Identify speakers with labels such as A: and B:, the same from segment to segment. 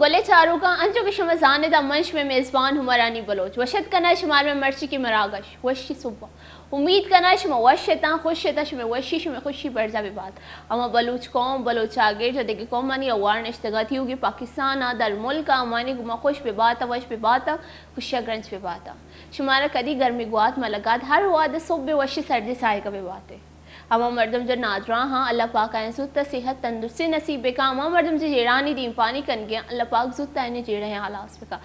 A: گولے چاروں کا انجو کے شمزان دا منش میں میزبان ہمارانی بلوچ وشد کنا شمار میں مرچی کی مراگش وشی صبح امید کنا شما وشتا خوشتا شما وشی شما خوشی برزا بھی بات اما بلوچ قوم بلوچ آگے جو دیکھے قوم مانی اوار نشتگاتی ہوگی پاکستان در ملک آمانی گما خوش پہ باتا وش پہ باتا خوشیا گرنج پہ باتا شمارا کدی گرمی گوات ملگات ہر وعدہ صبح وشی سردی سائے کا بھی باتے اما مردم جو ناظران ہاں اللہ پاک آئین زودتا صحت تندرستی نصیب بکا اما مردم جو جیرانی دین پانی کن گیا اللہ پاک زودتا انہیں جیڑے ہیں حالاس بکا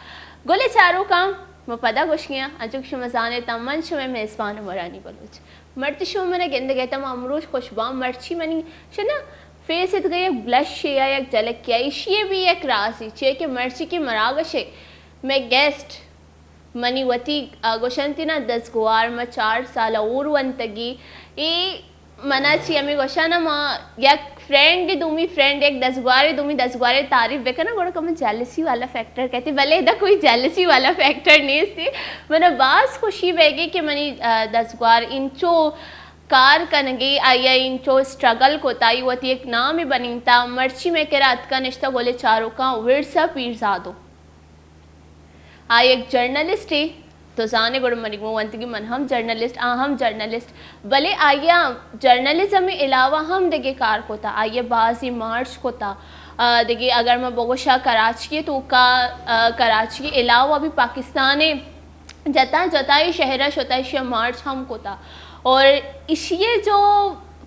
A: گولے چاروں کام مپدا گوش گیا انچک شمزانے تمن شمیں میزبان مرانی بلوچ مرتی شو میں نے گندے گئے تم امروش خوشبام مرچی منی شنا فیسد گئی ایک بلش شیا ایک جلک کیا اشیے بھی ایک راسی چھے کہ مرچی کی مراگشے میں گیسٹ منی وطی گوشنتی نا 10 گوار ما 4 سالہ اور ونتگی ای منا چی ہمیں گوشانا ما یک فرینڈ دومی فرینڈ ایک 10 گوارے دومی 10 گوارے تعریف بکنا گوڑا کہ میں جیلسی والا فیکٹر کہتی بلے دا کوئی جیلسی والا فیکٹر نہیں سی منا باز خوشی بیگی کہ منی 10 گوار انچو کار کنگی آیا انچو سٹرگل کو تائی ہوتی ایک نام ہی بنی تا مرچی میں کرات کا نشتہ گولے چاروں کا ورسا پیرزادو آئی ایک جرنلسٹ ہی تو زانے گوڑ منگو وانتگی من ہم جرنلسٹ ہم جرنلسٹ بلے آئیا جرنلزم میں علاوہ ہم دیکھے کار کو تا آئیا بازی مارچ کو تا دیکھے اگر میں بگوشا کراچی تو کا کراچی کے علاوہ بھی پاکستان جتائی شہرہ شتائشی مارچ ہم کو تا اور اسیے جو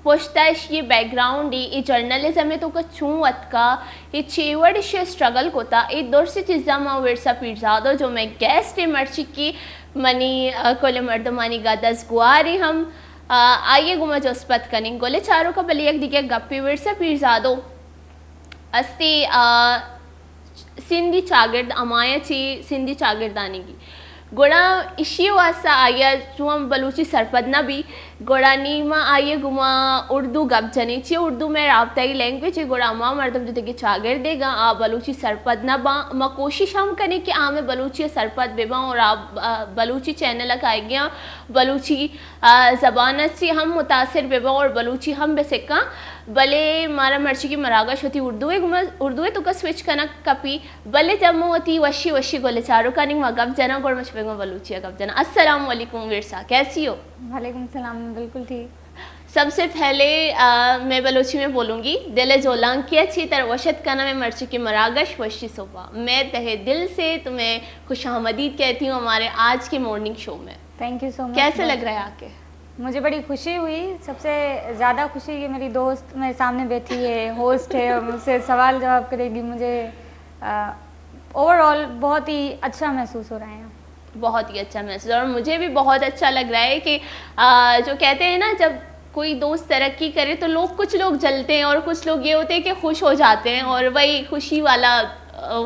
A: پوچھتا ہے یہ بیک گراؤنڈ یہ جرنلزم میں تو کا چون اتکا یہ چیوڑ اسے سٹرگل کو تا یہ دور سی چیزا ماں ورسا پیرزادو جو میں گیسٹ مرچی کی منی کل مردمانی گا 10 گواری ہم آئیے گما جو اسپت کنیں گولے چاروں کا بلی ایک دیکھے گپی ورسا پیرزادو استی سندھی چاگرد امایا چی سندھی چاگردانی کی گوڑا اشی واسا آیا جو ہم بلوچی سرپدنا بھی گوڑا نیما آئیے گما اردو گپ جنی چی اردو میں رابطائی لینگویج گوڑا اما مردم جو دیکھے چاگر دے گا آ بلوچی سرپدنا با ما کوشش ہم کریں کہ آمیں بلوچی سرپد بے با اور آپ بلوچی چینل آئی گیا بلوچی زبانت سے ہم متاثر بے با اور بلوچی ہم بے سکا بلے مارا مرچی کی مراگش ہوتی اردو ہے تو کا سوچ کنا کپی بلے جب مو ہوتی وشی گولے چاروں کا نہیں گپ جنا گوڑ مچ بیگم بلوچی گپ جنا السلام علیکم ورسا کیسی ہو؟
B: وعلیکم السلام بالکل ٹھیک.
A: سب سے پہلے میں بلوچی میں بولوں گی دل جولان کی اچھی طرح وشت کنا میں مرچی کی مراگش وشی صبح میں تہ دل سے تمہیں خوش آمدید کہتی ہوں ہمارے آج کے مارننگ شو میں.
B: تھینک یو سو مچ.
A: کیسے لگ رہا ہے آ کے؟
B: مجھے بڑی خوشی ہوئی. سب سے زیادہ خوشی کہ میری دوست میرے سامنے بیٹھی ہے, ہوسٹ ہے اور مجھ سے سوال جواب کرے گی. مجھے اوور آل بہت ہی اچھا محسوس ہو رہا ہے.
A: بہت ہی اچھا محسوس اور مجھے بھی بہت اچھا لگ رہا ہے کہ جو کہتے ہیں نا جب کوئی دوست ترقی کرے تو کچھ لوگ جلتے ہیں اور کچھ لوگ یہ ہوتے ہیں کہ خوش ہو جاتے ہیں اور وہی خوشی والا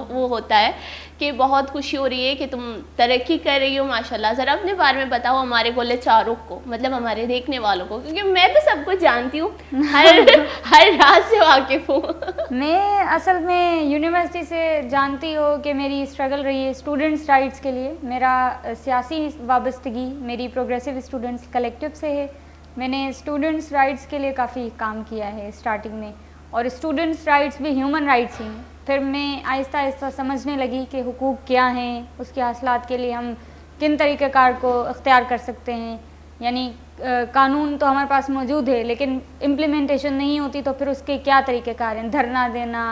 A: وہ ہوتا ہے کہ بہت خوشی ہو رہی ہے کہ تم ترقی کر رہی ہو ماشاءاللہ. ذرا اپنے بارے میں بتاؤ ہمارے گولے چاروں کو, مطلب ہمارے دیکھنے والوں کو, کیونکہ میں تو سب کچھ جانتی ہوں, ہر راز سے واقف ہوں.
B: میں اصل میں یونیورسٹی سے جانتی ہو کہ میری اسٹرگل رہی ہے اسٹوڈنٹس رائٹس کے لیے. میرا سیاسی وابستگی میری پروگریسو اسٹوڈنٹس کلیکٹیو سے ہے. میں نے اسٹوڈنٹس رائٹس کے لیے کافی کام کیا ہے اسٹارٹنگ میں, اور اسٹوڈنٹس رائٹس بھی ہیومن رائٹس ہی ہیں. پھر میں آہستہ آہستہ سمجھنے لگی کہ حقوق کیا ہیں, اس کے حاصلات کے لیے ہم کن طریقہ کار کو اختیار کر سکتے ہیں. یعنی قانون تو ہمارے پاس موجود ہے لیکن امپلیمنٹیشن نہیں ہوتی تو پھر اس کے کیا طریقہ کار ہیں. دھرنا دینا,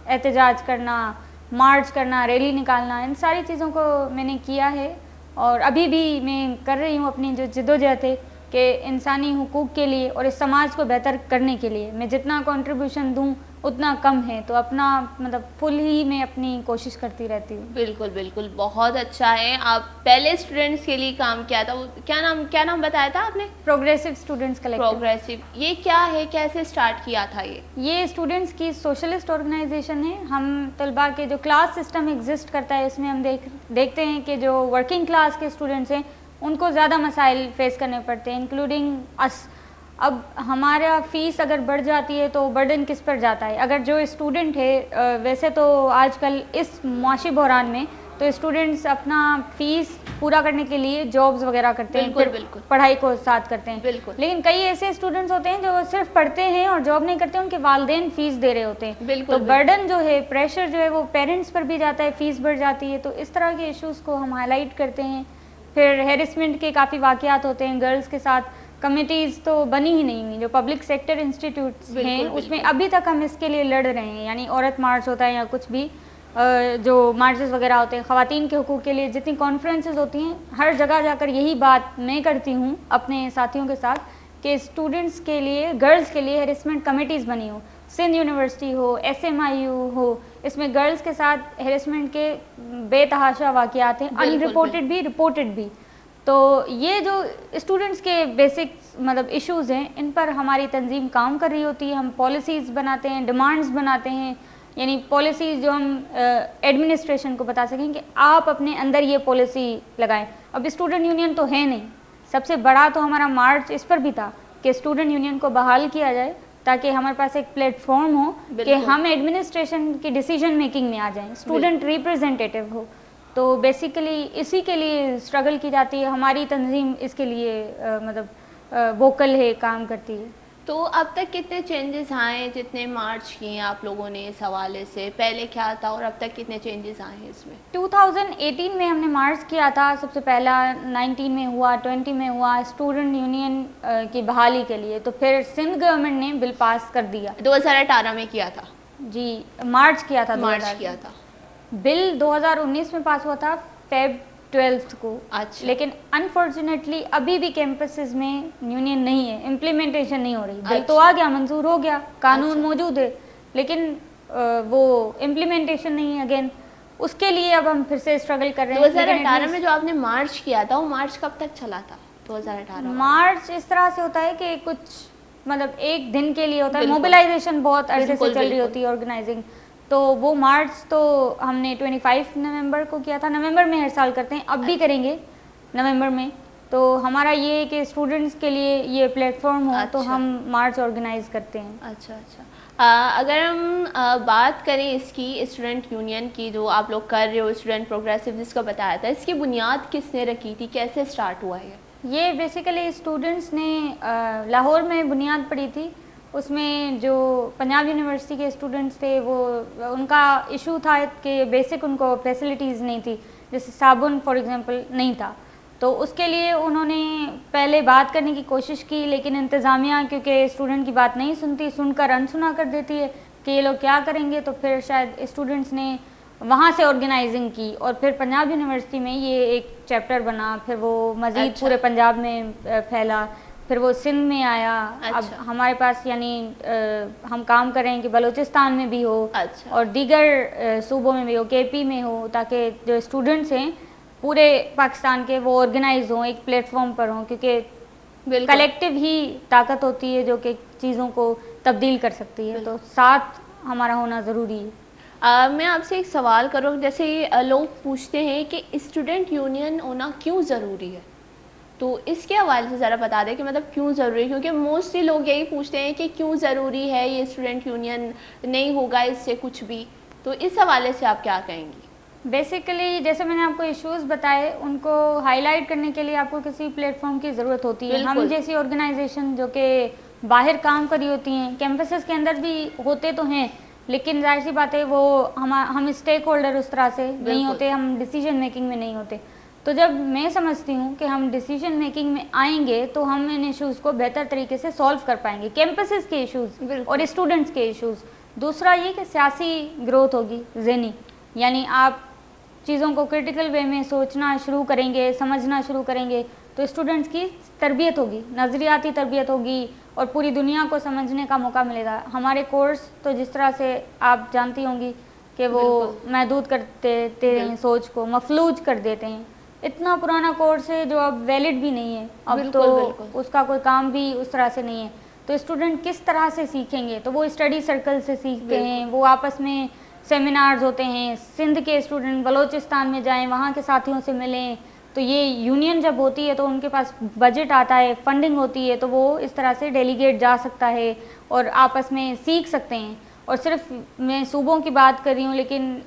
B: احتجاج کرنا, مارچ کرنا, ریلی نکالنا, ان ساری چیزوں کو میں نے کیا ہے اور ابھی بھی میں کر رہی ہوں. اپنی جو جدوجہد ہے کہ انسانی حقوق کے لیے اور اس سماج کو بہتر کرنے کے لیے میں جتنا کنٹریبیوشن دوں اتنا کم ہے, تو اپنا مطلب فل ہی میں اپنی کوشش کرتی رہتی ہوں.
A: بالکل بالکل بہت اچھا ہے. آپ پہلے اسٹوڈنٹس کے لیے کام کیا تھا, کیا نام بتایا تھا آپ نے؟
B: Progressive students collective.
A: پروگریسو, یہ کیا ہے, کیسے اسٹارٹ کیا تھا
B: یہ اسٹوڈنٹس کی سوشلسٹ آرگنائزیشن ہے. ہم طلباء کے جو کلاس سسٹم ایگزسٹ کرتا ہے اس میں ہم دیکھتے ہیں کہ جو ورکنگ کلاس کے اسٹوڈنٹس ہیں ان کو زیادہ مسائل فیس کرنے پڑتے ہیں انکلوڈنگ اس. اب ہمارا فیس اگر بڑھ جاتی ہے تو برڈن کس پر جاتا ہے؟ اگر جو اسٹوڈنٹ ہے, ویسے تو آج کل اس معاشی بحران میں تو اسٹوڈنٹس اپنا فیس پورا کرنے کے لیے جابس وغیرہ کرتے ہیں, پھر پڑھائی کو ساتھ کرتے ہیں. لیکن کئی ایسے اسٹوڈنٹس ہوتے ہیں جو صرف پڑھتے ہیں اور جاب نہیں کرتے, ان کے والدین فیس دے رہے ہوتے ہیں, تو برڈن جو ہے, پریشر جو ہے وہ پیرنٹس پر بھی جاتا ہے, فیس بڑھ جاتی ہے. تو اس طرح کے ایشوز کو ہم ہائی لائٹ کرتے ہیں. پھر ہیرسمنٹ کے کافی واقعات ہوتے ہیں گرلس کے ساتھ. کمیٹیز تو بنی ہی نہیں ہوئی, جو پبلک سیکٹر انسٹیٹیوٹس ہیں اس میں ابھی تک ہم اس کے لیے لڑ رہے ہیں. یعنی عورت مارچ ہوتا ہے یا کچھ بھی جو مارچز وغیرہ ہوتے ہیں خواتین کے حقوق کے لیے, جتنی کانفرنسز ہوتی ہیں, ہر جگہ جا کر یہی بات میں کرتی ہوں اپنے ساتھیوں کے ساتھ کہ اسٹوڈنٹس کے لیے, گرلس کے لیے ہیرسمنٹ کمیٹیز بنی ہوں. سندھ یونیورسٹی ہو, SMIU ہو, اس میں گرلس کے ساتھ ہیرسمنٹ کے بے تحاشا واقعات ہیں, ان رپورٹڈ بھی, رپورٹڈ بھی. تو یہ جو اسٹوڈنٹس کے بیسک مطلب ایشوز ہیں, ان پر ہماری تنظیم کام کر رہی ہوتی ہے. ہم پالیسیز بناتے ہیں, ڈیمانڈز بناتے ہیں, یعنی پالیسیز جو ہم ایڈمنسٹریشن کو بتا سکیں کہ آپ اپنے اندر یہ پالیسی لگائیں. اب اسٹوڈنٹ یونین تو ہے نہیں, سب سے بڑا تو ہمارا مارچ اس پر بھی تھا کہ اسٹوڈنٹ یونین کو بحال کیا جائے تاکہ ہمارے پاس ایک پلیٹ فارم ہو کہ ہم ایڈمنسٹریشن کی ڈیسیجن میکنگ میں آ جائیں, اسٹوڈنٹ ریپرزینٹیٹیو ہو. تو بیسیکلی اسی کے لیے اسٹرگل کی جاتی ہے. ہماری تنظیم اس کے لیے مطلب ووکل ہے, کام کرتی ہے.
A: تو اب تک کتنے چینجز آئے جتنے مارچ کیے آپ لوگوں نے اس حوالے سے, پہلے کیا تھا اور اب تک کتنے چینجز آئے ہیں اس میں؟
B: 2018 میں ہم نے مارچ کیا تھا سب سے پہلا, 19 میں ہوا, 20 میں ہوا اسٹوڈنٹ یونین کی بحالی کے لیے. تو پھر سندھ گورنمنٹ نے بل پاس کر دیا.
A: 2018 میں کیا تھا؟
B: جی مارچ کیا تھا,
A: مارچ کیا تھا.
B: بل 2019 میں پاس ہوا تھا فیب 12 کو.
A: اچھا. لیکن
B: انفارچونیٹلی ابھی بھی کیمپسز میں یونین نہیں ہے, امپلیمنٹیشن نہیں ہو رہی. بل تو آ گیا, منظور ہو گیا, قانون موجود ہے, لیکن وہ امپلیمنٹیشن نہیں ہے. اگین اس کے لیے اب ہم پھر سے اسٹرگل کر رہے ہیں.
A: 2018 میں جو آپ نے مارچ کیا تھا, وہ مارچ کب تک چلا تھا؟ 2018
B: مارچ اس طرح سے ہوتا ہے کہ کچھ مطلب ایک دن کے لیے ہوتا ہے, موبلائزیشن بہت عرصے سے چل رہی ہوتی ہے, آرگنائزنگ. تو وہ مارچ تو ہم نے 25 نومبر کو کیا تھا. نومبر میں ہر سال کرتے ہیں, اب بھی کریں گے نومبر میں. تو ہمارا یہ ہے کہ اسٹوڈنٹس کے لیے یہ پلیٹ فارم ہو, تو ہم مارچ آرگنائز کرتے ہیں.
A: اچھا اچھا. اگر ہم بات کریں اس کی اسٹوڈنٹ یونین کی جو آپ لوگ کر رہے ہو, اسٹوڈنٹ پروگریسو جس کا بتایا تھا, اس کی بنیاد کس نے رکھی تھی, کیسے اسٹارٹ ہوا ہے
B: یہ؟ بیسیکلی اسٹوڈنٹس نے لاہور میں بنیاد پڑی تھی. اس میں جو پنجاب یونیورسٹی کے اسٹوڈنٹس تھے, وہ ان کا ایشو تھا کہ بیسک ان کو فیسلٹیز نہیں تھی, جیسے صابن فار ایگزامپل نہیں تھا. تو اس کے لیے انہوں نے پہلے بات کرنے کی کوشش کی, لیکن انتظامیہ کیونکہ اسٹوڈنٹ کی بات نہیں سنتی, سن کر انسنا کر دیتی ہے کہ یہ لوگ کیا کریں گے. تو پھر شاید اسٹوڈنٹس نے وہاں سے آرگنائزنگ کی, اور پھر پنجاب یونیورسٹی میں یہ ایک چیپٹر بنا, پھر وہ مزید پورے پنجاب میں پھیلا, پھر وہ سندھ میں آیا. اب ہمارے پاس یعنی ہم کام کر رہے ہیں کہ بلوچستان میں بھی ہو اور دیگر صوبوں میں بھی ہو, KP میں ہو, تاکہ جو اسٹوڈنٹس ہیں پورے پاکستان کے وہ آرگنائز ہوں, ایک پلیٹ فارم پر ہوں, کیونکہ کلیکٹیو ہی طاقت ہوتی ہے جو کہ چیزوں کو تبدیل کر سکتی ہے. تو ساتھ ہمارا ہونا ضروری ہے.
A: میں آپ سے ایک سوال کروں, جیسے لوگ پوچھتے ہیں کہ اسٹوڈنٹ یونین ہونا کیوں ضروری ہے, تو اس کے حوالے سے ذرا بتا دیں کہ مطلب کیوں ضروری ہے, کیونکہ موسٹلی لوگ یہی پوچھتے ہیں کہ کیوں ضروری ہے یہ اسٹوڈنٹ یونین, نہیں ہوگا اس سے کچھ بھی. تو اس حوالے سے آپ کیا کہیں گی؟
B: بیسیکلی جیسے میں نے آپ کو ایشوز بتائے, ان کو ہائی لائٹ کرنے کے لیے آپ کو کسی پلیٹ فارم کی ضرورت ہوتی ہے. ہم جیسی آرگنائزیشن جو کہ باہر کام کری ہوتی ہیں, کیمپسز کے اندر بھی ہوتے تو ہیں, لیکن ظاہر سی بات ہے وہ ہم اسٹیک ہولڈر اس طرح سے نہیں ہوتے, ہم ڈیسیجن میکنگ میں نہیں ہوتے. تو جب میں سمجھتی ہوں کہ ہم ڈیسیجن میکنگ میں آئیں گے تو ہم ان ایشوز کو بہتر طریقے سے سولو کر پائیں گے, کیمپسز کے ایشوز اور اسٹوڈنٹس کے ایشوز. دوسرا یہ کہ سیاسی گروتھ ہوگی ذہنی, یعنی آپ چیزوں کو کرٹیکل وے میں سوچنا شروع کریں گے, سمجھنا شروع کریں گے, تو اسٹوڈنٹس کی تربیت ہوگی, نظریاتی تربیت ہوگی, اور پوری دنیا کو سمجھنے کا موقع ملے گا. ہمارے کورس تو جس طرح سے آپ جانتی ہوں گی کہ وہ محدود کر دیتے ہیں, سوچ کو مفلوج کر دیتے ہیں. اتنا پرانا کورس ہے جو اب ویلڈ بھی نہیں ہے, اب تو اس کا کوئی کام بھی اس طرح سے نہیں ہے. تو اسٹوڈنٹ کس طرح سے سیکھیں گے؟ تو وہ اسٹڈی سرکل سے سیکھتے ہیں, وہ آپس میں سیمینارز ہوتے ہیں. سندھ کے اسٹوڈنٹ بلوچستان میں جائیں, وہاں کے ساتھیوں سے ملیں. تو یہ یونین جب ہوتی ہے تو ان کے پاس بجٹ آتا ہے, فنڈنگ ہوتی ہے, تو وہ اس طرح سے ڈیلیگیٹ جا سکتا ہے اور آپس میں سیکھ سکتے ہیں. اور صرف میں صوبوں کی بات کر رہی ہوں, لیکن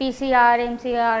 B: PCR, MCR,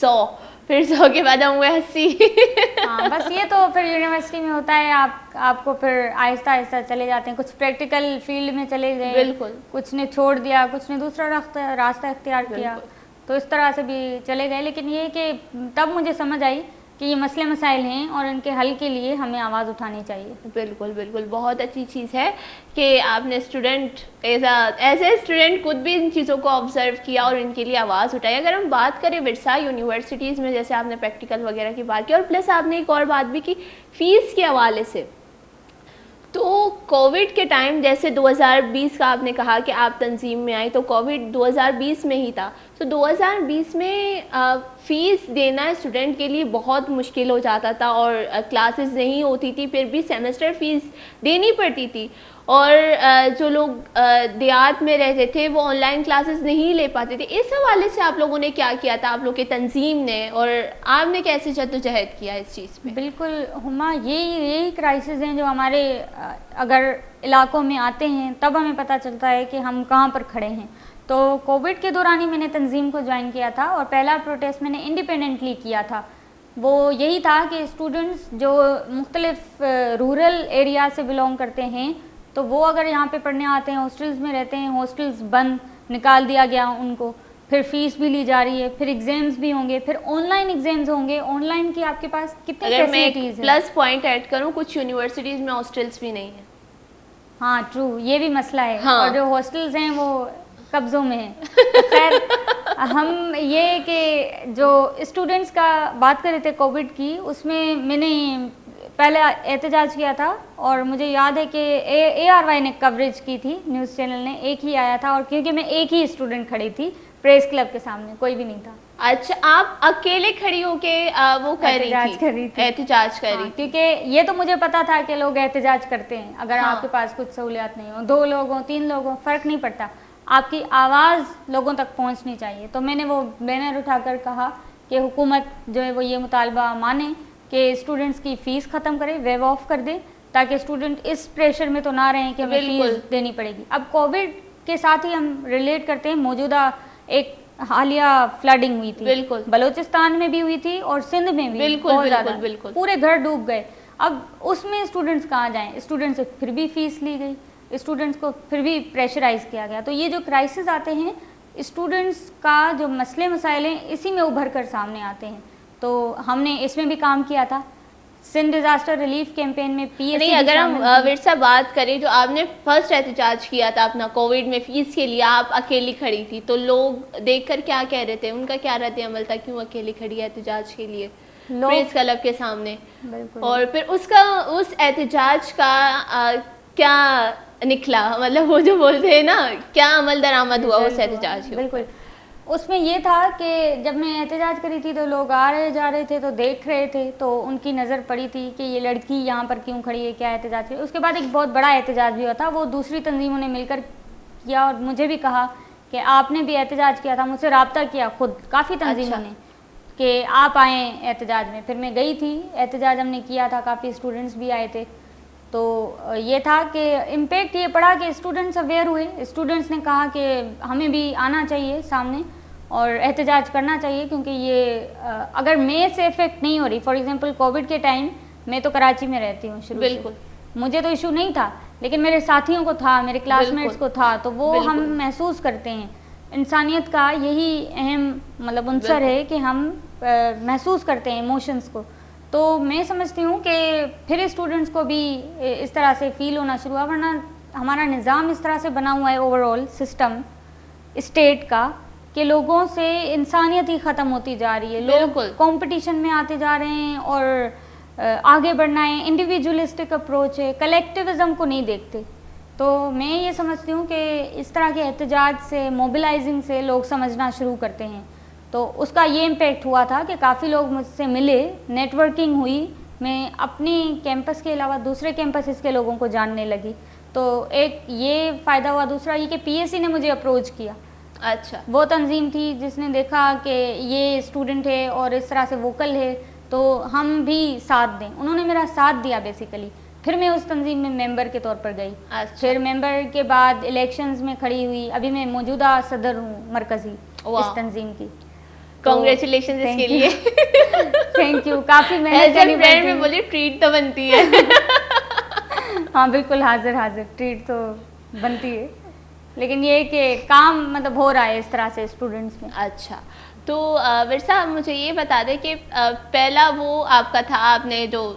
A: 100, پھر 100 کے بعد ہم ہوئے 80.
B: ہاں بس یہ تو پھر یونیورسٹی میں ہوتا ہے, آپ کو پھر آہستہ آہستہ چلے جاتے ہیں, کچھ پریکٹیکل فیلڈ میں چلے گئے,
A: بالکل,
B: کچھ نے چھوڑ دیا, کچھ نے دوسرا راستہ اختیار کیا, تو اس طرح سے بھی چلے گئے. لیکن یہ کہ تب مجھے سمجھ آئی کہ یہ مسئلے مسائل ہیں اور ان کے حل کے لیے ہمیں آواز اٹھانی چاہیے.
A: بالکل بالکل, بہت اچھی چیز ہے کہ آپ نے اسٹوڈنٹ ایز اے اسٹوڈنٹ خود بھی ان چیزوں کو آبزرو کیا اور ان کے لیے آواز اٹھائی. اگر ہم بات کریں ورثہ یونیورسٹیز میں, جیسے آپ نے پریکٹیکل وغیرہ کی بات کی, اور پلس آپ نے ایک اور بات بھی کی فیس کے حوالے سے, تو کووڈ کے ٹائم جیسے 2020 کا آپ نے کہا کہ آپ تنظیم میں آئی, تو کووڈ 2020 میں ہی تھا, تو 2020 میں فیس دینا اسٹوڈنٹ کے لیے بہت مشکل ہو جاتا تھا, اور کلاسز نہیں ہوتی تھی, پھر بھی سیمسٹر فیس دینی پڑتی تھی, اور جو لوگ دیہات میں رہتے تھے وہ آن لائن کلاسز نہیں لے پاتے تھے. اس حوالے سے آپ لوگوں نے کیا کیا تھا, آپ لوگ کی تنظیم نے, اور آپ نے کیسے جدوجہد کیا اس چیز پہ؟
B: بالکل ہما, یہی کرائسس ہیں جو ہمارے اگر علاقوں میں آتے ہیں تب ہمیں پتہ چلتا ہے کہ ہم کہاں پر کھڑے ہیں. تو کووڈ کے دوران ہی میں نے تنظیم کو جوائن کیا تھا, اور پہلا پروٹیسٹ میں نے انڈیپینڈنٹلی کیا تھا. وہ یہی تھا کہ اسٹوڈنٹس جو مختلف رورل ایریا سے بلونگ کرتے ہیں, تو وہ اگر یہاں پہ پڑھنے آتے ہیں, ہاسٹلز میں رہتے ہیں, ہاسٹلز بند نکال دیا گیا ان کو, پھر فیس بھی لی جا رہی ہے, پھر ایگزامز بھی ہوں گے, پھر آن لائن ایگزامز ہوں گے. آن لائن کی آپ کے پاس کتنی فیسلٹیز ہیں.
A: پلس پوائنٹ ایڈ کروں, کچھ یونیورسٹیز میں ہاسٹلس بھی نہیں ہیں.
B: ہاں ٹرو, یہ بھی مسئلہ ہے.
A: ہاں.
B: اور جو ہاسٹلز ہیں وہ قبضوں میں ہیں. خیر ہم یہ کہ جو اسٹوڈنٹس کا بات کر رہے تھے کووڈ کی, اس میں نے پہلے احتجاج کیا تھا, اور مجھے یاد ہے کہ ARY نے کوریج کی تھی, نیوز چینل نے, ایک ہی آیا تھا, اور کیونکہ میں ایک ہی اسٹوڈنٹ کھڑی تھی پریس کلب کے سامنے, کوئی بھی نہیں تھا.
A: اچھا, آپ اکیلے کھڑی ہو کے وہ احتجاج کر رہی تھی؟
B: کیونکہ یہ تو مجھے پتا تھا کہ لوگ احتجاج کرتے ہیں, اگر آپ کے پاس کچھ سہولیات نہیں ہو, 2 لوگ ہوں 3 لوگ ہوں, فرق نہیں پڑتا, آپ کی آواز لوگوں تک پہنچنی چاہیے. تو میں نے وہ بینر اٹھا کر کہا کہ حکومت جو ہے وہ یہ مطالبہ مانے کہ اسٹوڈنٹس کی فیس ختم کرے, ویو آف کر دے, تاکہ اسٹوڈنٹ اس پریشر میں تو نہ رہیں کہ ہمیں فیس دینی پڑے گی. اب کووڈ کے ساتھ ہی ہم ریلیٹ کرتے ہیں, موجودہ ایک حالیہ فلڈنگ ہوئی تھی,
A: بالکل
B: بلوچستان میں بھی ہوئی تھی اور سندھ میں بھی, بہت زیادہ, پورے گھر ڈوب گئے. اب اس میں اسٹوڈنٹس کہاں جائیں, اسٹوڈنٹ سے پھر بھی فیس لی گئی, اسٹوڈنٹس کو پھر بھی پریشرائز کیا گیا. تو یہ جو کرائسس آتے ہیں, اسٹوڈنٹس کا جو مسئلے مسائل ہیں اسی میں ابھر کر سامنے آتے ہیں. تو ہم نے اس میں بھی کام کیا تھا, سندھ ڈیزاسٹر ریلیف کیمپین میں
A: نہیں, اگر ہم ورثہ بات کریں, جو آپ نے فرسٹ احتجاج کیا تھا اپنا کووڈ میں فیس کے لیے, آپ اکیلی کھڑی تھی, تو لوگ دیکھ کر کیا کہہ رہے تھے, ان کا کیا رد عمل تھا, کیوں اکیلی کھڑی ہے احتجاج کے لیے پریس کلب کے سامنے؟ اور پھر اس احتجاج کا کیا نکلا, مطلب وہ جو بولتے ہیں نا, کیا عمل درآمد ہوا اس احتجاج کے؟
B: بالکل, اس میں یہ تھا کہ جب میں احتجاج کری تھی تو لوگ آ رہے جا رہے تھے, تو دیکھ رہے تھے, تو ان کی نظر پڑی تھی کہ یہ لڑکی یہاں پر کیوں کھڑی ہے, کیا احتجاج ہے. اس کے بعد ایک بہت بڑا احتجاج بھی ہوا تھا, وہ دوسری تنظیموں نے مل کر کیا, اور مجھے بھی کہا کہ آپ نے بھی احتجاج کیا تھا, مجھ سے رابطہ کیا خود کافی تنظیموں نے کہ آپ آئیں احتجاج میں. پھر میں گئی تھی, احتجاج ہم نے کیا تھا, کافی اسٹوڈنٹس بھی آئے تھے. تو یہ تھا کہ امپیکٹ یہ پڑا کہ اسٹوڈنٹس اویئر ہوئے, اسٹوڈنٹس نے کہا کہ ہمیں بھی آنا چاہیے سامنے اور احتجاج کرنا چاہیے, کیونکہ یہ اگر میں سے افیکٹ نہیں ہو رہی. فار ایگزامپل کووڈ کے ٹائم میں تو کراچی میں رہتی ہوں شروع سے, مجھے تو ایشو نہیں تھا, لیکن میرے ساتھیوں کو تھا, میرے کلاس میٹس کو تھا, تو وہ ہم محسوس کرتے ہیں. انسانیت کا یہی اہم مطلب عنصر ہے کہ ہم محسوس کرتے ہیں ایموشنس کو. تو میں سمجھتی ہوں کہ پھر اسٹوڈنٹس کو بھی اس طرح سے فیل ہونا شروع ہوا, ورنہ ہمارا نظام اس طرح سے بنا ہوا ہے, اوور آل سسٹم اسٹیٹ کا, کہ لوگوں سے انسانیت ہی ختم ہوتی جا رہی ہے. لوگ کمپٹیشن میں آتے جا رہے ہیں اور آگے بڑھنا ہے, انڈیویجولسٹک اپروچ ہے, کلیکٹیوزم کو نہیں دیکھتے. تو میں یہ سمجھتی ہوں کہ اس طرح کے احتجاج سے, موبلائزنگ سے لوگ سمجھنا شروع کرتے ہیں. تو اس کا یہ امپیکٹ ہوا تھا کہ کافی لوگ مجھ سے ملے, نیٹ ورکنگ ہوئی, میں اپنی کیمپس کے علاوہ دوسرے کیمپسز کے لوگوں کو جاننے لگی. تو ایک یہ فائدہ ہوا. دوسرا یہ کہ PSC نے مجھے اپروچ کیا.
A: اچھا,
B: وہ تنظیم تھی جس نے دیکھا کہ یہ اسٹوڈنٹ ہے اور اس طرح سے ووکل ہے, تو ہم بھی ساتھ دیں. انہوں نے میرا ساتھ دیا بیسیکلی. پھر میں اس تنظیم میں ممبر کے طور پر گئی. پھر ممبر کے بعد الیکشنز میں کھڑی ہوئی. ابھی میں موجودہ صدر ہوں مرکزی اس تنظیم کی.
A: کانگریچولیشن اس کے لیے.
B: Thank you. کافی محنت کرنی پڑتی ہے.
A: میں بولی ٹریٹ تو بنتی ہے.
B: ہاں بالکل حاضر ٹریٹ تو بنتی ہے, لیکن یہ کہ کام مطلب ہو رہا ہے اس طرح سے اسٹوڈنٹس میں.
A: اچھا, تو ورثہ مجھے یہ بتا دیں کہ پہلا وہ آپ کا تھا, آپ نے جو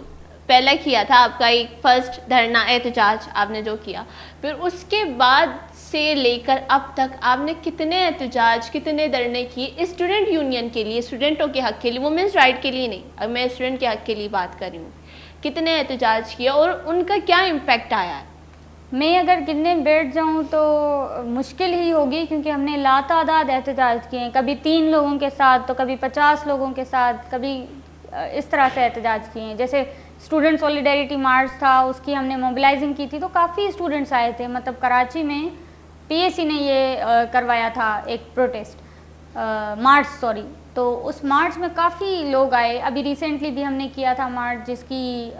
A: پہلا کیا تھا آپ کا ایک فرسٹ دھرنا احتجاج آپ نے جو کیا, پھر اس کے بعد سے لے کر اب تک آپ نے کتنے احتجاج کتنے دھرنے کیے اسٹوڈنٹ یونین کے لیے, اسٹوڈنٹوں کے حق کے لیے, وومنس رائٹ کے لیے نہیں, اب میں اسٹوڈنٹ کے حق کے لیے بات کر رہی ہوں, کتنے احتجاج کیے اور ان کا کیا امپیکٹ آیا ہے؟
B: میں اگر گننے بیٹھ جاؤں تو مشکل ہی ہوگی, کیونکہ ہم نے لاتعداد احتجاج کیے ہیں, کبھی 3 لوگوں کے ساتھ تو کبھی 50 لوگوں کے ساتھ, کبھی اس طرح سے احتجاج کیے ہیں. جیسے اسٹوڈنٹ سولیڈیریٹی مارچ تھا, اس کی ہم نے موبلائزنگ کی تھی تو کافی اسٹوڈنٹس آئے تھے. مطلب کراچی میں پی ایس سی نے یہ کروایا تھا ایک پروٹیسٹ مارچ تو اس مارچ میں کافی لوگ آئے. ابھی ریسنٹلی بھی ہم نے کیا تھا مارچ, جس کی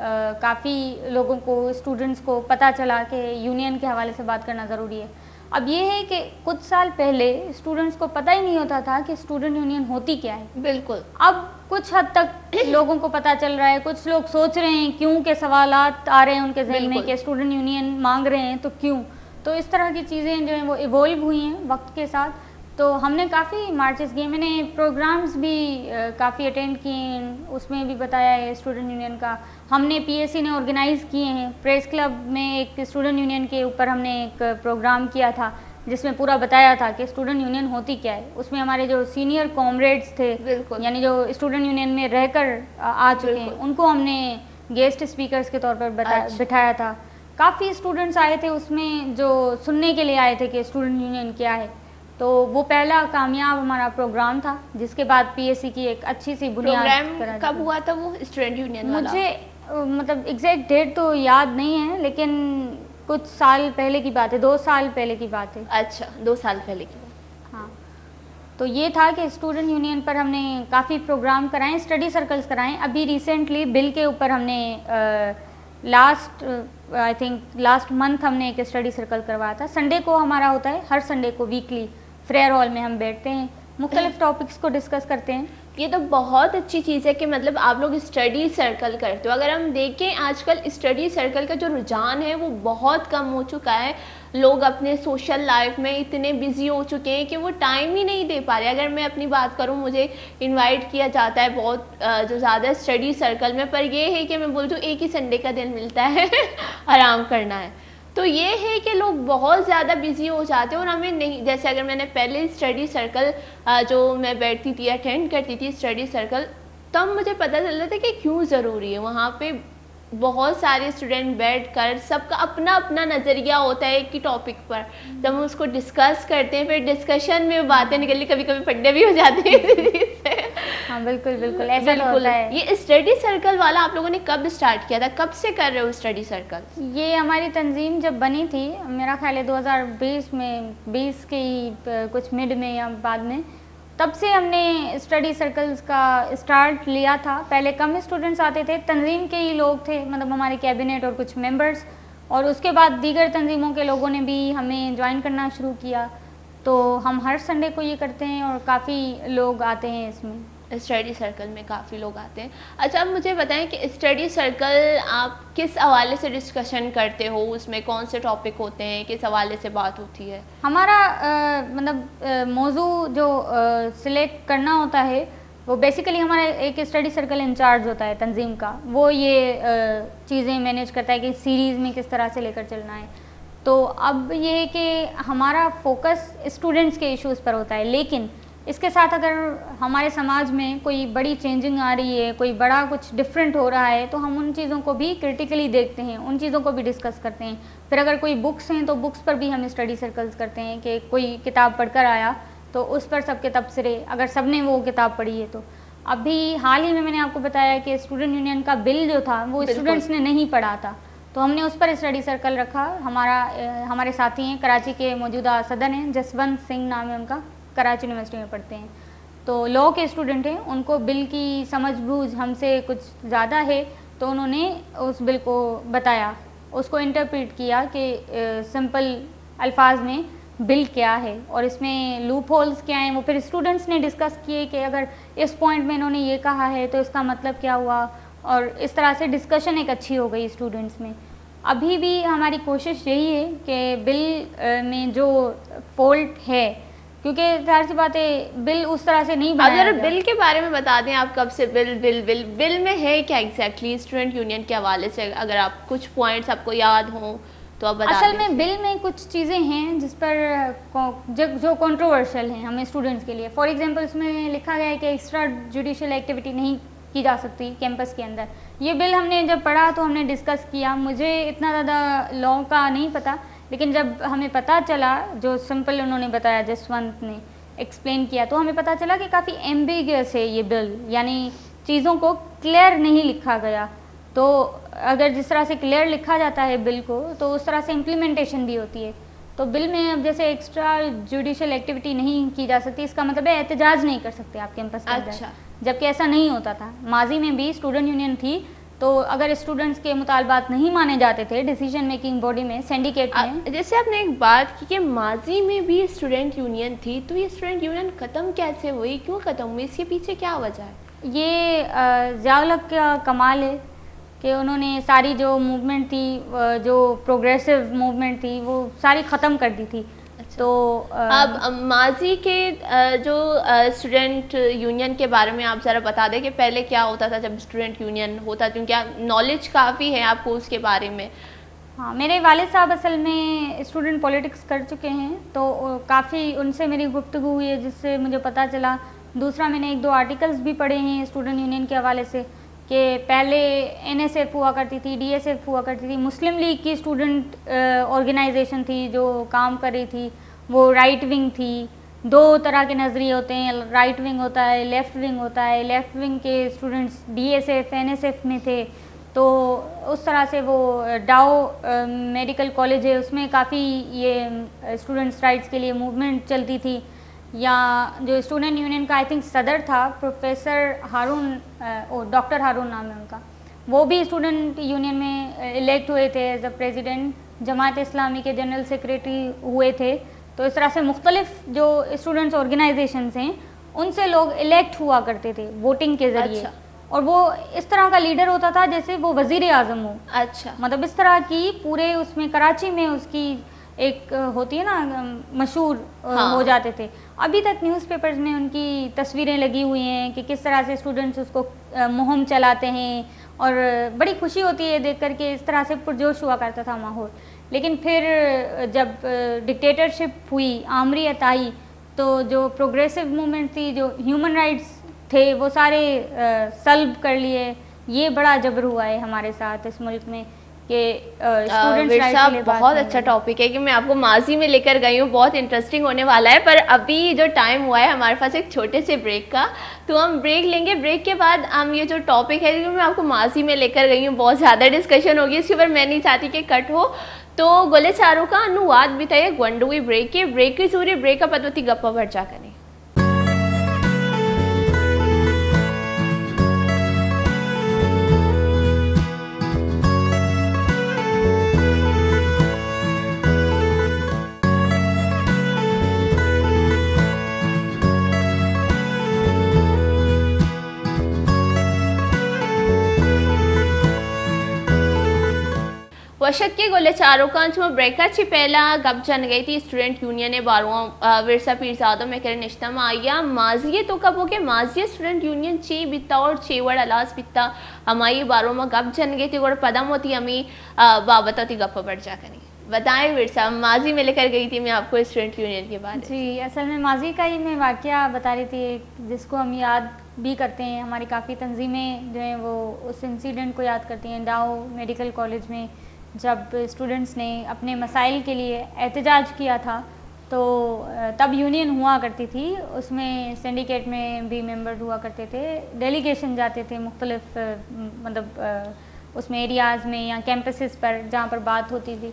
B: کافی لوگوں کو اسٹوڈنٹس کو پتہ چلا کہ یونین کے حوالے سے بات کرنا ضروری ہے. اب یہ ہے کہ کچھ سال پہلے اسٹوڈنٹس کو پتہ ہی نہیں ہوتا تھا کہ اسٹوڈنٹ یونین ہوتی کیا ہے.
A: بالکل.
B: اب کچھ حد تک لوگوں کو پتہ چل رہا ہے, کچھ لوگ سوچ رہے ہیں کیوں کے سوالات آ رہے ہیں ان کے ذہن میں کہ اسٹوڈنٹ یونین مانگ رہے ہیں تو کیوں. تو اس طرح کی چیزیں جو ہیں وہ ایوولو ہوئی ہیں وقت کے ساتھ. تو ہم نے کافی مارچز کیے, میں نے پروگرامز بھی کافی اٹینڈ کیے ہیں, اس میں بھی بتایا ہے اسٹوڈنٹ یونین کا. ہم نے پی ایس سی نے آرگنائز کیے ہیں, پریس کلب میں ایک اسٹوڈنٹ یونین کے اوپر ہم نے ایک پروگرام کیا تھا جس میں پورا بتایا تھا کہ اسٹوڈنٹ یونین ہوتی کیا ہے. اس میں ہمارے جو سینئر کامریڈس تھے, یعنی جو اسٹوڈنٹ یونین میں رہ کر آ چکے ہیں, ان کو ہم نے گیسٹ اسپیکرز کے طور پر بٹھایا تھا. کافی اسٹوڈنٹس آئے تھے اس میں جو سننے کے لیے آئے تھے کہ اسٹوڈنٹ یونین کیا ہے. تو وہ پہلا کامیاب ہمارا پروگرام تھا, جس کے بعد پی ایس سی کی ایک اچھی سی بنیاد.
A: پروگرام کب ہوا تھا وہ اسٹوڈنٹ یونین والا؟
B: مجھے مطلب ایگزیکٹ ڈیٹ تو یاد نہیں ہے, لیکن کچھ سال پہلے کی بات ہے, 2 سال پہلے کی بات ہے.
A: اچھا, 2 سال پہلے کی بات.
B: ہاں, تو یہ تھا کہ اسٹوڈنٹ یونین پر ہم نے کافی پروگرام کرائے, اسٹڈی سرکلز کرائیں. ابھی ریسنٹلی بل کے اوپر ہم نے لاسٹ منتھ ہم نے ایک اسٹڈی سرکل کروایا تھا. سنڈے کو ہمارا ہوتا ہے, ہر سنڈے کو ویکلی فریئر ہال میں ہم بیٹھتے ہیں, مختلف ٹاپکس کو ڈسکس کرتے ہیں.
A: یہ تو بہت اچھی چیز ہے کہ مطلب آپ لوگ اسٹڈی سرکل کرتے ہو. اگر ہم دیکھیں آج کل اسٹڈی سرکل کا جو رجحان ہے وہ بہت کم ہو چکا ہے. لوگ اپنے سوشل لائف میں اتنے بزی ہو چکے ہیں کہ وہ ٹائم ہی نہیں دے پا رہے. اگر میں اپنی بات کروں, مجھے انوائٹ کیا جاتا ہے بہت جو زیادہ اسٹڈی سرکل میں, پر یہ ہے کہ میں بولتی ہوں ایک ہی سنڈے کا دن ملتا ہے آرام کرنا ہے. تو یہ ہے کہ لوگ بہت زیادہ بزی ہو جاتے ہیں اور ہمیں نہیں, جیسے اگر میں نے پہلے اسٹڈی سرکل جو میں بیٹھتی تھی اٹینڈ کرتی تھی اسٹڈی سرکل, تب مجھے پتہ چلتا تھا کہ کیوں ضروری ہے. وہاں پہ بہت سارے اسٹوڈنٹ بیٹھ کر سب کا اپنا اپنا نظریہ ہوتا ہے ایک ہی ٹاپک پر, جب ہم اس کو ڈسکس کرتے ہیں, پھر ڈسکشن میں باتیں نکلتی, کبھی کبھی پھٹے بھی ہو جاتے ہیں.
B: ہاں بالکل بالکل ایسا ہوتا ہے.
A: یہ اسٹڈی سرکل والا آپ لوگوں نے کب اسٹارٹ کیا تھا, کب سے کر رہے ہو اسٹڈی سرکل؟
B: یہ ہماری تنظیم جب بنی تھی, میرا خیال ہے 2020 میں, 20 کے کچھ مڈ میں یا بعد میں, تب سے ہم نے اسٹڈی سرکلز کا اسٹارٹ لیا تھا. پہلے کم اسٹوڈنٹس آتے تھے, تنظیم کے ہی لوگ تھے, مطلب ہمارے کیبنٹ اور کچھ ممبرس, اور اس کے بعد دیگر تنظیموں کے لوگوں نے بھی ہمیں جوائن کرنا شروع کیا. تو ہم ہر سنڈے کو یہ کرتے ہیں اور کافی لوگ آتے ہیں اس میں.
A: اسٹڈی سرکل میں کافی لوگ آتے ہیں. اچھا, اب مجھے بتائیں کہ اسٹڈی سرکل آپ کس حوالے سے ڈسکشن کرتے ہو, اس میں کون سے ٹاپک ہوتے ہیں, کس حوالے سے بات ہوتی ہے؟
B: ہمارا مطلب موضوع جو سلیکٹ کرنا ہوتا ہے وہ بیسیکلی ہمارا ایک اسٹڈی سرکل انچارج ہوتا ہے تنظیم کا, وہ یہ چیزیں مینیج کرتا ہے کہ سیریز میں کس طرح سے لے کر چلنا ہے. تو اب یہ ہے کہ ہمارا فوکس اسٹوڈنٹس کے ایشوز پر ہوتا ہے, لیکن اس کے ساتھ اگر ہمارے سماج میں کوئی بڑی چینجنگ آ رہی ہے, کوئی بڑا کچھ ڈفرینٹ ہو رہا ہے, تو ہم ان چیزوں کو بھی کرٹیکلی دیکھتے ہیں, ان چیزوں کو بھی ڈسکس کرتے ہیں. پھر اگر کوئی بکس ہیں تو بکس پر بھی ہم اسٹڈی سرکلز کرتے ہیں کہ کوئی کتاب پڑھ کر آیا تو اس پر سب کے تبصرے, اگر سب نے وہ کتاب پڑھی ہے تو. ابھی حال ہی میں نے آپ کو بتایا کہ اسٹوڈنٹ یونین کا بل جو تھا وہ اسٹوڈنٹس نے نہیں پڑھا تھا, تو ہم نے اس پر اسٹڈی سرکل رکھا. ہمارے ساتھی ہیں, کراچی کے موجودہ صدر ہیں, جسونت سنگھ نام ہے ان کا, کراچی یونیورسٹی میں پڑھتے ہیں, تو لاء کے اسٹوڈنٹ ہیں. ان کو بل کی سمجھ بوجھ ہم سے کچھ زیادہ ہے, تو انہوں نے اس بل کو بتایا, اس کو انٹرپریٹ کیا کہ سمپل الفاظ میں بل کیا ہے اور اس میں لوپ ہولز کیا ہیں. وہ پھر اسٹوڈنٹس نے ڈسکس کیے کہ اگر اس پوائنٹ میں انہوں نے یہ کہا ہے تو اس کا مطلب کیا ہوا, اور اس طرح سے ڈسکشن ایک اچھی ہو گئی اسٹوڈنٹس میں. ابھی بھی ہماری کوشش یہی ہے کہ بل میں جو فالٹ ہے, کیونکہ ظاہر سی بات ہے بل اس طرح سے نہیں بنایا.
A: اگر بل کے بارے میں بتا دیں آپ, کب سے بل میں ہے کیا ایگزیکٹلی اسٹوڈنٹ یونین کے حوالے سے, اگر آپ کچھ پوائنٹس آپ کو یاد ہوں تو آپ بتا دیں.
B: اصل میں بل میں کچھ چیزیں ہیں جس پر جو کنٹروورشل ہیں ہمیں اسٹوڈنٹس کے لیے. فار ایگزامپل اس میں لکھا گیا ہے کہ ایکسٹرا جوڈیشل ایکٹیویٹی نہیں کی جا سکتی کیمپس کے اندر. یہ بل ہم نے جب پڑھا تو ہم نے ڈسکس کیا. مجھے اتنا زیادہ لا کا نہیں پتہ, لیکن جب ہمیں پتہ چلا, جو سمپل انہوں نے بتایا, جسونت نے ایکسپلین کیا, تو ہمیں پتہ چلا کہ کافی ایمبیگیس ہے یہ بل, یعنی چیزوں کو کلیئر نہیں لکھا گیا. تو اگر جس طرح سے کلیئر لکھا جاتا ہے بل کو تو اس طرح سے امپلیمنٹیشن بھی ہوتی ہے. تو بل میں اب جیسے ایکسٹرا جوڈیشل ایکٹیویٹی نہیں کی جا سکتی, اس کا مطلب ہے احتجاج نہیں کر سکتے آپ کیمپس کے اندر, جبکہ ایسا نہیں ہوتا تھا. ماضی میں بھی اسٹوڈنٹ یونین تھی, تو اگر اسٹوڈنٹس کے مطالبات نہیں مانے جاتے تھے ڈیسیجن میکنگ باڈی میں, سینڈیکیٹ میں.
A: جیسے آپ نے ایک بات کی کہ ماضی میں بھی اسٹوڈنٹ یونین تھی, تو یہ اسٹوڈنٹ یونین ختم کیسے ہوئی, کیوں ختم ہوئی, اس کے پیچھے کیا وجہ ہے؟
B: یہ ضیاء الحق کا کمال ہے کہ انہوں نے ساری جو موومنٹ تھی, جو پروگریسو موومنٹ تھی, وہ ساری ختم کر دی تھی. تو
A: اب ماضی کے جو اسٹوڈنٹ یونین کے بارے میں آپ ذرا بتا دیں کہ پہلے کیا ہوتا تھا جب اسٹوڈنٹ یونین ہوتا, کیونکہ نالج کافی ہے آپ کو اس کے بارے میں.
B: ہاں, میرے والد صاحب اصل میں اسٹوڈنٹ پولیٹکس کر چکے ہیں, تو کافی ان سے میری گفتگو ہوئی ہے جس سے مجھے پتہ چلا. دوسرا, میں نے 1-2 آرٹیکلز بھی پڑھے ہیں اسٹوڈنٹ یونین کے حوالے سے, کہ پہلے این ایس ایف ہوا کرتی تھی, ڈی ایس ایف ہوا کرتی تھی, مسلم لیگ کی اسٹوڈنٹ آرگنائزیشن تھی جو کام کر رہی تھی, وہ رائٹ ونگ تھی. 2 طرح کے نظریے ہوتے ہیں, رائٹ ونگ ہوتا ہے, لیفٹ ونگ ہوتا ہے. لیفٹ ونگ کے students D S F, N S F میں تھے, تو اس طرح سے وہ ڈاؤ میڈیکل کالج ہے, اس میں کافی یہ اسٹوڈنٹس رائٹس کے لیے موومنٹ چلتی تھی. یا جو اسٹوڈنٹ یونین کا آئی تھنک صدر تھا پروفیسر ہارون, ڈاکٹر ہارون نام ہے ان کا, وہ بھی اسٹوڈنٹ یونین میں الیکٹ ہوئے تھے as a president. Jamaat Islami کے جنرل سیکریٹری ہوئے تھے. تو اس طرح سے مختلف جو اسٹوڈنٹس آرگنائزیشنز ہیں ان سے لوگ الیکٹ ہوا کرتے تھے ووٹنگ کے ذریعے. اور وہ اس طرح کا لیڈر ہوتا تھا جیسے وہ وزیر اعظم ہو. مطلب اس طرح کی پورے اس میں کراچی میں اس کی ایک ہوتی ہے نا, مشہور ہو جاتے تھے. ابھی تک نیوز پیپرز میں ان کی تصویریں لگی ہوئی ہیں کہ کس طرح سے اسٹوڈنٹس اس کو مہم چلاتے ہیں, اور بڑی خوشی ہوتی ہے دیکھ کر کے اس طرح سے پرجوش ہوا کرتا تھا ماحول. لیکن پھر جب ڈکٹیٹرشپ ہوئی, آمریت آئی, تو جو پروگریسو موومنٹ تھی, جو ہیومن رائٹس تھے, وہ سارے سلب کر لیے. یہ بڑا جبر ہوا ہے ہمارے ساتھ اس ملک میں کہ
A: اسٹوڈنٹس. بہت اچھا ٹاپک ہے کہ میں آپ کو ماضی میں لے کر گئی ہوں, بہت انٹرسٹنگ ہونے والا ہے. پر ابھی جو ٹائم ہوا ہے ہمارے پاس ایک چھوٹے سے بریک کا, تو ہم بریک لیں گے. بریک کے بعد ہم یہ جو ٹاپک ہے, میں آپ کو ماضی میں لے کر گئی ہوں, بہت زیادہ ڈسکشن ہوگی اس کے اوپر, میں نہیں چاہتی کہ کٹ ہو. تو گولے چاروں کا انواد بھی تھا گونڈوئی بریک کے. بریک کی ضروری بریک کا پدوتی گپا بھرچا کریں. وشت کے گولے چاروں کا انچما بریکا چی پہلا گپ جن گئی تھی اسٹوڈنٹ یونین باروان ورسا پیرزادوں میں کرن اجتماع آیا. ماضی تو کب ہو گئے, ماضی اسٹوڈنٹ یونین چی بیتا اور چی وڑ الاس بیتا ہمائی باروں میں گپ جن گئی تھی, گوڑ پدم ہوتی ہمیں بابت ہوتی گپا بڑھ جا کریں. بتائیں ورسا, ماضی میں لے کر گئی تھی میں آپ کو اسٹوڈنٹ یونین کے بارے.
B: جی, اصل میں ماضی کا ہی میں واقعہ بتا رہی تھی جس کو ہم یاد بھی کرتے ہیں. ہماری کافی تنظیمیں جو ہیں وہ اس انسیڈنٹ کو یاد کرتی ہیں. ڈاؤ میڈیکل کالج میں جب اسٹوڈنٹس نے اپنے مسائل کے لیے احتجاج کیا تھا, تو تب یونین ہوا کرتی تھی, اس میں سینڈیکیٹ میں بھی ممبر ہوا کرتے تھے, ڈیلیگیشن جاتے تھے مختلف مطلب اس میں ایریاز میں یا کیمپسز پر جہاں پر بات ہوتی تھی.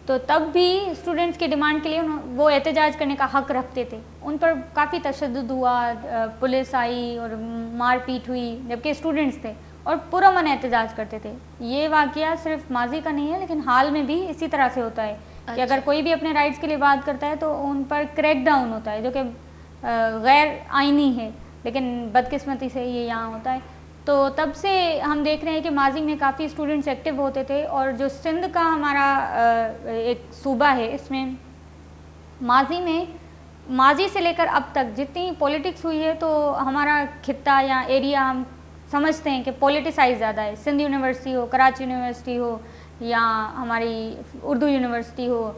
B: تو تب بھی اسٹوڈنٹس کی ڈیمانڈ کے لیے وہ احتجاج کرنے کا حق رکھتے تھے. ان پر کافی تشدد ہوا, پولیس آئی اور مار پیٹ ہوئی, جبکہ اسٹوڈنٹس تھے اور پرامن احتجاج کرتے تھے. یہ واقعہ صرف ماضی کا نہیں ہے لیکن حال میں بھی اسی طرح سے ہوتا ہے کہ اگر کوئی بھی اپنے رائٹس کے لیے بات کرتا ہے تو ان پر کریک ڈاؤن ہوتا ہے، جو کہ غیر آئینی ہے، لیکن بدقسمتی سے یہ یہاں ہوتا ہے. تو تب سے ہم دیکھ رہے ہیں کہ ماضی میں کافی اسٹوڈنٹس ایکٹیو ہوتے تھے، اور جو سندھ کا ہمارا ایک صوبہ ہے، اس میں ماضی سے لے کر اب تک جتنی پولیٹکس ہوئی ہے، تو ہمارا خطہ یا ایریا ہم سمجھتے ہیں کہ پولیٹیسائز زیادہ ہے. سندھ یونیورسٹی ہو، کراچی یونیورسٹی ہو، یا ہماری اردو یونیورسٹی ہو،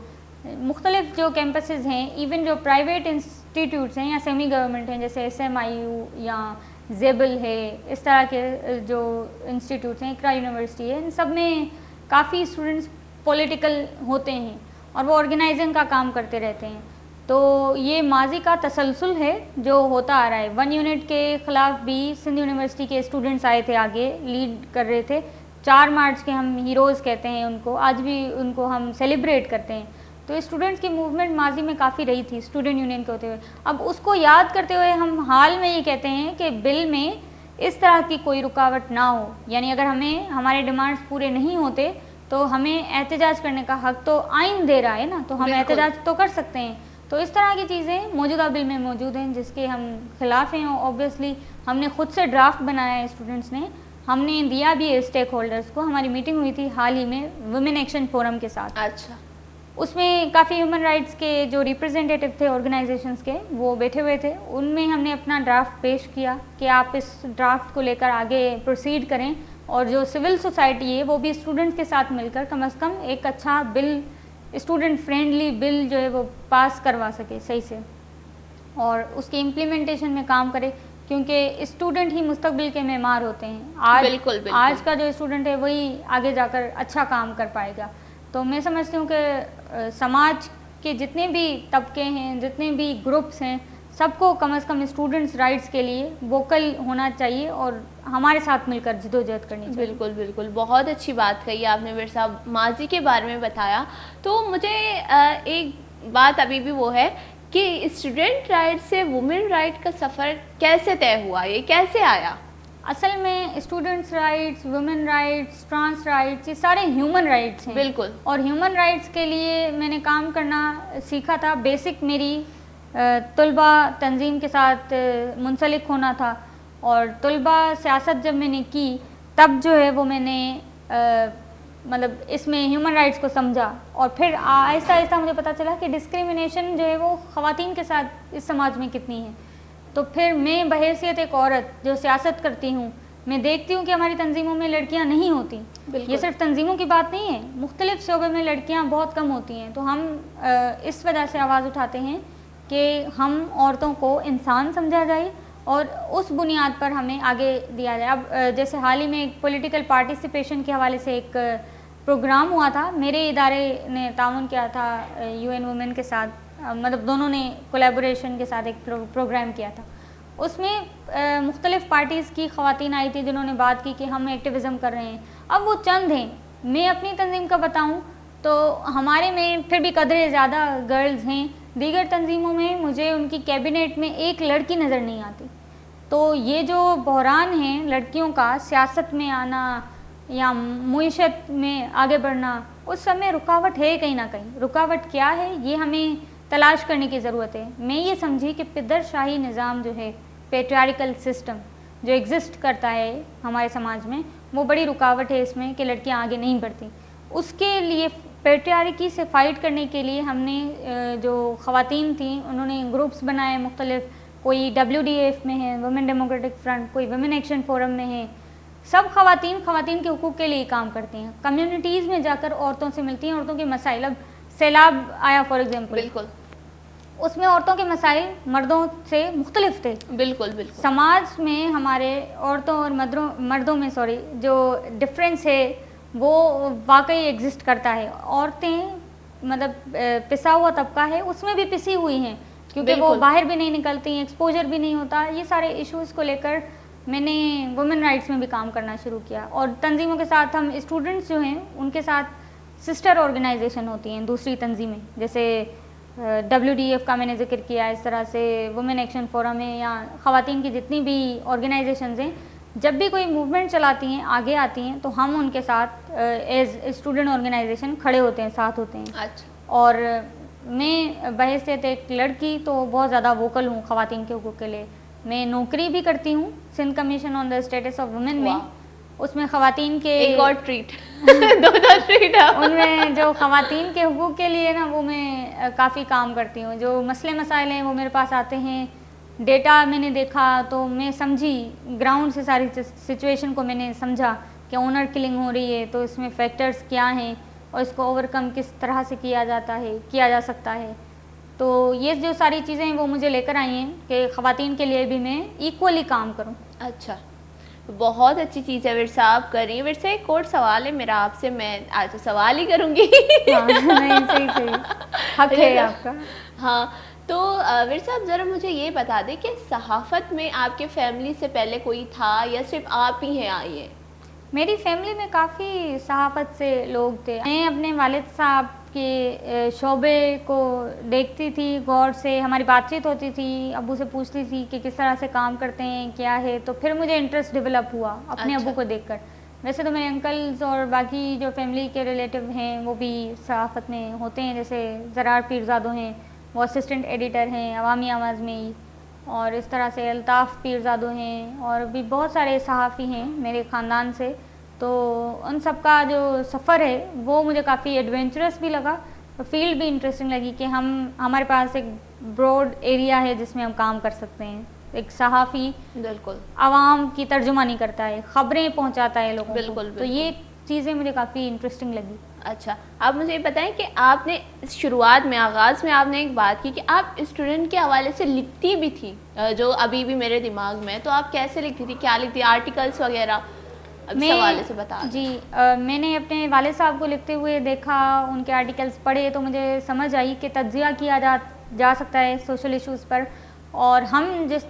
B: مختلف جو کیمپسز ہیں، ایون جو پرائیویٹ انسٹیٹیوٹس ہیں یا سیمی گورنمنٹ ہیں جیسے SMIU یا زیبل ہے، اس طرح کے جو انسٹیٹیوٹس ہیں، اقرا یونیورسٹی ہے، ان سب میں کافی اسٹوڈنٹس پولیٹیکل ہوتے ہیں اور وہ آرگنائزنگ کا کام کرتے رہتے ہیں. تو یہ ماضی کا تسلسل ہے جو ہوتا آ رہا ہے. 1 یونٹ کے خلاف بھی سندھ یونیورسٹی کے اسٹوڈنٹس آئے تھے، آگے لیڈ کر رہے تھے. 4 مارچ کے ہم ہیروز کہتے ہیں ان کو، آج بھی ان کو ہم سیلیبریٹ کرتے ہیں. تو اسٹوڈنٹس کی موومنٹ ماضی میں کافی رہی تھی اسٹوڈنٹ یونین کے ہوتے ہوئے. اب اس کو یاد کرتے ہوئے ہم حال میں یہ کہتے ہیں کہ بل میں اس طرح کی کوئی رکاوٹ نہ ہو، یعنی اگر ہمیں ہمارے ڈیمانڈس پورے نہیں ہوتے تو ہمیں احتجاج کرنے کا حق تو آئین دے رہا ہے نا، تو ہم احتجاج تو کر سکتے ہیں. تو اس طرح کی چیزیں موجودہ بل میں موجود ہیں جس کے ہم خلاف ہیں. اوبویسلی ہم نے خود سے ڈرافٹ بنایا ہے، اسٹوڈنٹس نے، ہم نے دیا بھی ہے اسٹیک ہولڈرس کو. ہماری میٹنگ ہوئی تھی حال ہی میں ویمن ایکشن فورم کے ساتھ.
A: اچھا.
B: اس میں کافی ہیومن رائٹس کے جو ریپرزینٹیٹیو تھے آرگنائزیشنس کے، وہ بیٹھے ہوئے تھے. ان میں ہم نے اپنا ڈرافٹ پیش کیا کہ آپ اس ڈرافٹ کو لے کر آگے پروسیڈ کریں، اور جو سول سوسائٹی ہے وہ بھی اسٹوڈنٹس کے ساتھ مل کر کم از کم ایک اچھا بل، اسٹوڈنٹ فرینڈلی بل جو ہے وہ پاس کروا سکے صحیح سے، اور اس کی امپلیمنٹیشن میں کام کرے، کیونکہ اسٹوڈنٹ ہی مستقبل کے معمار ہوتے ہیں. آج کا جو اسٹوڈنٹ ہے وہی آگے جا کر اچھا کام کر پائے گا. تو میں سمجھتی ہوں کہ سماج کے جتنے بھی طبقے ہیں، جتنے بھی گروپس ہیں، سب کو کم از کم اسٹوڈنٹس رائٹس کے لیے ووکل ہونا چاہیے اور ہمارے ساتھ مل کر جدوجہد کرنی چاہیے.
A: بالکل بالکل، بہت اچھی بات کہی آپ نے میرے صاحب، ماضی کے بارے میں بتایا. تو مجھے ایک بات ابھی بھی وہ ہے کہ اسٹوڈنٹ رائٹ سے وومن رائٹ کا سفر کیسے طے ہوا، یہ کیسے آیا؟
B: اصل میں students rights, women rights, trans rights, یہ سارے ہیومن رائٹس ہیں.
A: بالکل. اور
B: ہیومن رائٹس کے لیے میں نے کام کرنا سیکھا تھا. بیسک میری طلباء تنظیم کے ساتھ منسلک ہونا تھا، اور طلباء سیاست جب میں نے کی تب جو ہے وہ میں نے مطلب اس میں ہیومن رائٹس کو سمجھا، اور پھر آہستہ آہستہ مجھے پتہ چلا کہ ڈسکریمنیشن جو ہے وہ خواتین کے ساتھ اس سماج میں کتنی ہے. تو پھر میں بحیثیت ایک عورت جو سیاست کرتی ہوں، میں دیکھتی ہوں کہ ہماری تنظیموں میں لڑکیاں نہیں ہوتی. یہ صرف تنظیموں کی بات نہیں ہے، مختلف شعبے میں لڑکیاں بہت کم ہوتی ہیں. تو ہم اس وجہ سے آواز اٹھاتے ہیں کہ ہم عورتوں کو انسان سمجھا جائے اور اس بنیاد پر ہمیں آگے دیا جائے. اب جیسے حال ہی میں ایک پولیٹیکل پارٹیسپیشن کے حوالے سے ایک پروگرام ہوا تھا، میرے ادارے نے تعاون کیا تھا UN وومن کے ساتھ، مطلب دونوں نے کولیبوریشن کے ساتھ ایک پروگرام کیا تھا. اس میں مختلف پارٹیز کی خواتین آئی تھی جنہوں نے بات کی کہ ہم ایکٹیویزم کر رہے ہیں. اب وہ چند ہیں، میں اپنی تنظیم کا بتاؤں تو ہمارے میں پھر بھی قدرے زیادہ گرلز ہیں. دیگر تنظیموں میں مجھے ان کی کیبنٹ میں ایک لڑکی نظر نہیں آتی. تو یہ جو بحران ہے لڑکیوں کا سیاست میں آنا یا معیشت میں آگے بڑھنا، اس سب میں رکاوٹ ہے کہیں نہ کہیں. رکاوٹ کیا ہے یہ ہمیں تلاش کرنے کی ضرورت ہے. میں یہ سمجھی کہ پدر شاہی نظام جو ہے، پیٹریارکل سسٹم جو ایگزسٹ کرتا ہے ہمارے سماج میں، وہ بڑی رکاوٹ ہے اس میں کہ لڑکیاں آگے نہیں بڑھتی. اس کے لیے پیٹریارکی سے فائٹ کرنے کے لیے ہم نے جو خواتین تھیں انہوں نے گروپس بنائے مختلف، کوئی WDF میں ہے، وومن ڈیموکریٹک فرنٹ، کوئی ویمن ایکشن فورم میں ہے. سب خواتین کے حقوق کے لیے کام کرتی ہیں، کمیونٹیز میں جا کر عورتوں سے ملتی ہیں، عورتوں کے مسائل. اب سیلاب آیا فار ایگزامپل،
A: بالکل
B: اس میں عورتوں کے مسائل مردوں سے مختلف تھے.
A: بالکل بالکل.
B: سماج میں ہمارے عورتوں اور مردوں میں جو ڈفرینس ہے وہ واقعی ایگزسٹ کرتا ہے. عورتیں مطلب پسا ہوا طبقہ ہے، اس میں بھی پسی ہوئی ہیں کیونکہ وہ باہر بھی نہیں نکلتی ہیں، ایکسپوجر بھی نہیں ہوتا. یہ سارے ایشوز کو لے کر میں نے وومن رائٹس میں بھی کام کرنا شروع کیا. اور تنظیموں کے ساتھ ہم اسٹوڈنٹس جو ہیں ان کے ساتھ سسٹر آرگنائزیشن ہوتی ہیں دوسری تنظیمیں، جیسے WDF کا میں نے ذکر کیا، اس طرح سے وومن ایکشن فورم ہے یا خواتین کی جتنی بھی آرگنائزیشنز ہیں، جب بھی کوئی موومنٹ چلاتی ہیں آگے آتی ہیں تو ہم ان کے ساتھ ایز اسٹوڈنٹ آرگنائزیشن کھڑے ہوتے ہیں، ساتھ ہوتے ہیں. اور میں بحیثیت ایک لڑکی تو بہت زیادہ ووکل ہوں خواتین کے حقوق کے لیے. میں نوکری بھی کرتی ہوں Sindh commission on the status of women میں. اس میں خواتین کے
A: ایک اور ٹریٹ دو ٹریٹ
B: ان میں جو خواتین کے حقوق کے لیے نا وہ میں کافی کام کرتی ہوں. جو مسئلے مسائل ہیں وہ میرے پاس آتے ہیں, ڈیٹا میں نے دیکھا تو میں سمجھی, گراؤنڈ سے ساری سچویشن کو میں نے سمجھا کہ اونر کلنگ ہو رہی ہے تو اس میں فیکٹرز کیا ہیں اور اس کو اوور کم کس طرح سے کیا جا سکتا ہے. تو یہ جو ساری چیزیں ہیں وہ مجھے لے کر آئی ہیں کہ خواتین کے لیے بھی میں ایکولی کام کروں.
A: اچھا, بہت اچھی چیز ہے ورثہ آپ کر رہی ہیں. ورثہ ایک اور سوال ہے میرا آپ سے, میں آج تو سوال ہی کروں گی.
B: صحیح حق ہے آپ کا.
A: ہاں, تو ورثہ آپ ذرا مجھے یہ بتا دیں کہ صحافت میں آپ کے فیملی سے پہلے کوئی تھا یا صرف آپ ہی ہیں آئی ہیں؟
B: میری فیملی میں کافی صحافت سے لوگ تھے. میں اپنے والد صاحب کے شعبے کو دیکھتی تھی غور سے, ہماری بات چیت ہوتی تھی, ابو سے پوچھتی تھی کہ کس طرح سے کام کرتے ہیں کیا ہے, تو پھر مجھے انٹرسٹ ڈیولپ ہوا اپنے ابو کو دیکھ کر. ویسے تو میرے انکلز اور باقی جو فیملی کے ریلیٹیو ہیں وہ بھی صحافت میں ہوتے ہیں, جیسے زرار پیرزادو ہیں, وہ اسسٹنٹ ایڈیٹر ہیں عوامی آواز میں ہی, اور اس طرح سے الطاف پیرزادو ہیں, اور بھی بہت سارے صحافی ہیں میرے خاندان سے. تو ان سب کا جو سفر ہے وہ مجھے کافی ایڈونچرس بھی لگا, فیلڈ بھی انٹرسٹنگ لگی کہ ہمارے پاس ایک براڈ ایریا ہے جس میں ہم کام کر سکتے ہیں. ایک صحافی
A: بالکل
B: عوام کی ترجمانی کرتا ہے, خبریں پہنچاتا ہے لوگوں کو, تو یہ چیزیں مجھے کافی انٹرسٹنگ لگی.
A: اچھا, آپ مجھے یہ بتائیں کہ آپ نے شروعات میں آغاز میں آپ نے ایک بات کی کہ آپ اسٹوڈنٹ کے حوالے سے لکھتی بھی تھی, جو ابھی بھی میرے دماغ میں, تو آپ کیسے لکھتی تھی, کیا لکھتی, آرٹیکلس وغیرہ, اس حوالے سے بتا.
B: جی, میں نے اپنے والد صاحب کو لکھتے ہوئے دیکھا, ان کے آرٹیکلس پڑھے تو مجھے سمجھ آئی کہ تجزیہ کیا جا سکتا ہے سوشل ایشوز پر, اور ہم جس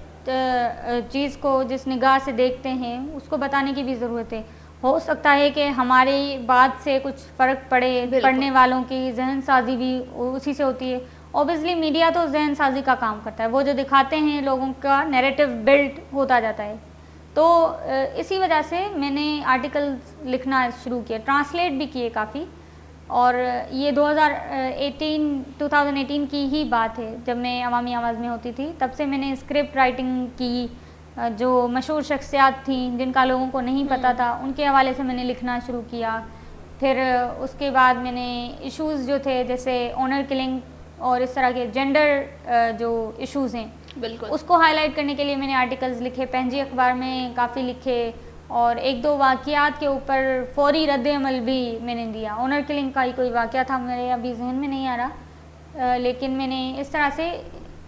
B: چیز کو جس نگاہ سے دیکھتے ہیں اس کو بتانے کی بھی ضرورت ہے. ہو سکتا ہے کہ ہماری بات سے کچھ فرق پڑے, پڑھنے والوں کی ذہن سازی بھی اسی سے ہوتی ہے. اوبیسلی میڈیا تو ذہن سازی کا کام کرتا ہے, وہ جو دکھاتے ہیں لوگوں کا نیریٹو بلڈ ہوتا جاتا ہے. تو اسی وجہ سے میں نے آرٹیکلز لکھنا شروع کیا, ٹرانسلیٹ بھی کیے کافی. اور یہ 2018 کی ہی بات ہے جب میں عوامی آواز میں ہوتی تھی, تب سے میں نے اسکرپٹ رائٹنگ کی. جو مشہور شخصیات تھیں جن کا لوگوں کو نہیں پتہ تھا ان کے حوالے سے میں نے لکھنا شروع کیا. پھر اس کے بعد میں نے ایشوز جو تھے جیسے اونر کلنگ اور اس طرح کے جینڈر جو ایشوز ہیں
A: بالکل
B: اس کو ہائی لائٹ کرنے کے لیے میں نے آرٹیکلز لکھے, پنجی اخبار میں کافی لکھے, اور ایک دو واقعات کے اوپر فوری رد عمل بھی میں نے دیا. اونر کلنگ کا ہی کوئی واقعہ تھا, میرے ابھی ذہن میں نہیں آ رہا, لیکن میں نے اس طرح سے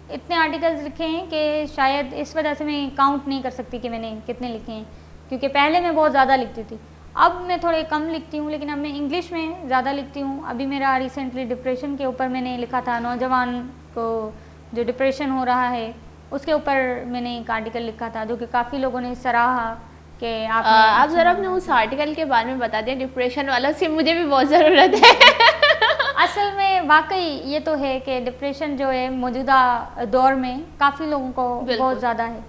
B: اتنے آرٹیکلز لکھے ہیں کہ شاید اس وجہ سے میں کاؤنٹ نہیں کر سکتی کہ میں نے کتنے لکھے ہیں, کیونکہ پہلے میں بہت زیادہ لکھتی تھی. اب میں تھوڑے کم لکھتی ہوں, لیکن اب میں انگلش میں زیادہ لکھتی ہوں. ابھی میرا ریسنٹلی ڈپریشن کے اوپر میں نے لکھا تھا, نوجوان کو جو ڈپریشن ہو رہا ہے اس کے اوپر میں نے ایک آرٹیکل لکھا تھا جو کہ کافی لوگوں نے سراہا کہ
A: آپ ذرا اپنے اس آرٹیکل کے بارے میں بتا دیں, ڈپریشن والا سے مجھے بھی بہت ضرورت ہے.
B: اصل میں واقعی یہ تو ہے کہ ڈپریشن جو ہے موجودہ دور میں کافی لوگوں کو بہت زیادہ ہے,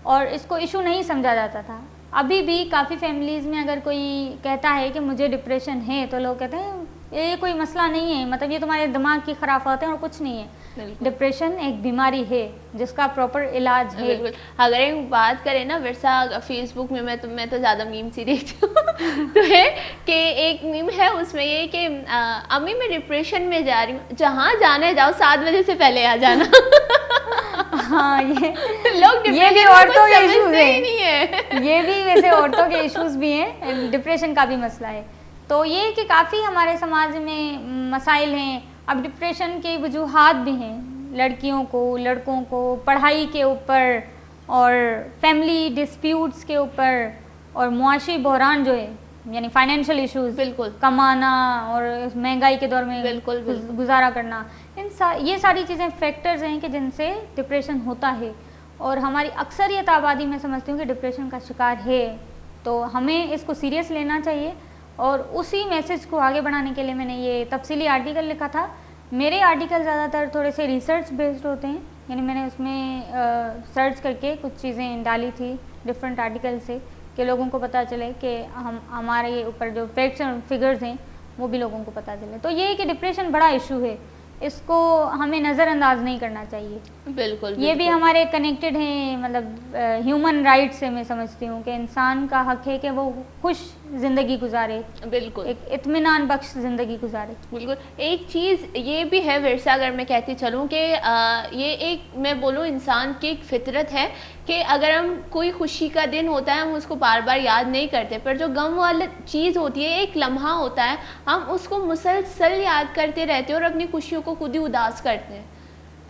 B: اور اس کو ایشو نہیں سمجھا جاتا تھا. ابھی بھی کافی فیملیز میں اگر کوئی کہتا ہے کہ مجھے ڈپریشن ہے تو لوگ کہتے ہیں یہ کوئی مسئلہ نہیں ہے, مطلب یہ تمہارے دماغ کی خرافات ہیں اور کچھ نہیں ہے. ڈپریشن ایک بیماری ہے جس کا پراپر علاج ہے.
A: بالکل, اگر ایک بات کریں نا ورثہ, فیس بک میں میں تو زیادہ میم سی دیکھتی ہوں تو ہے کہ ایک میم ہے اس میں یہ کہ امی میں ڈپریشن میں جا رہی ہوں, جہاں جانا ہے جاؤ 7 بجے سے پہلے آ جانا.
B: ہاں,
A: لوگ
B: یہ بھی عورتوں کے ایشوز
A: ہی نہیں ہے,
B: یہ بھی ویسے عورتوں کے ایشوز بھی ہیں, ڈپریشن کا بھی مسئلہ ہے. تو یہ کہ کافی ہمارے سماج میں مسائل ہیں. اب ڈپریشن کے وجوہات بھی ہیں, لڑکیوں کو لڑکوں کو پڑھائی کے اوپر اور فیملی ڈسپیوٹس کے اوپر, اور معاشی بحران جو ہے یعنی فائنینشیل ایشوز,
A: بالکل
B: کمانا اور مہنگائی کے دور میں
A: بالکل
B: گزارا کرنا, یہ ساری چیزیں فیکٹرز ہیں کہ جن سے ڈپریشن ہوتا ہے. اور ہماری اکثریت آبادی میں سمجھتی ہوں کہ ڈپریشن کا شکار ہے, تو ہمیں اس کو سیریس لینا چاہیے. اور اسی میسج کو آگے بڑھانے کے لیے میں نے یہ تفصیلی آرٹیکل لکھا تھا. میرے آرٹیکل زیادہ تر تھوڑے سے ریسرچ بیسڈ ہوتے ہیں, یعنی میں نے اس میں سرچ کر کے کچھ چیزیں ڈالی تھی ڈفرینٹ آرٹیکل سے کہ لوگوں کو پتہ چلے کہ ہمارے اوپر جو فیکٹس اور فگرز ہیں وہ بھی لوگوں کو پتہ چلے. تو یہ ہے کہ ڈپریشن بڑا ایشو ہے, اس کو ہمیں نظر انداز نہیں کرنا چاہیے.
A: بالکل
B: یہ بھی ہمارے کنیکٹڈ ہیں مطلب ہیومن رائٹ سے. میں سمجھتی ہوں کہ انسان کا حق ہے کہ وہ خوش زندگی گزارے,
A: بالکل
B: ایک اطمینان بخش زندگی گزارے.
A: بالکل. ایک چیز یہ بھی ہے ورثہ, اگر میں کہتی چلوں کہ یہ ایک میں بولوں انسان کی ایک فطرت ہے کہ اگر ہم کوئی خوشی کا دن ہوتا ہے ہم اس کو بار بار یاد نہیں کرتے, پر جو غم والی چیز ہوتی ہے ایک لمحہ ہوتا ہے ہم اس کو مسلسل یاد کرتے رہتے ہیں اور اپنی خوشیوں کو خود ہی اداس کرتے ہیں.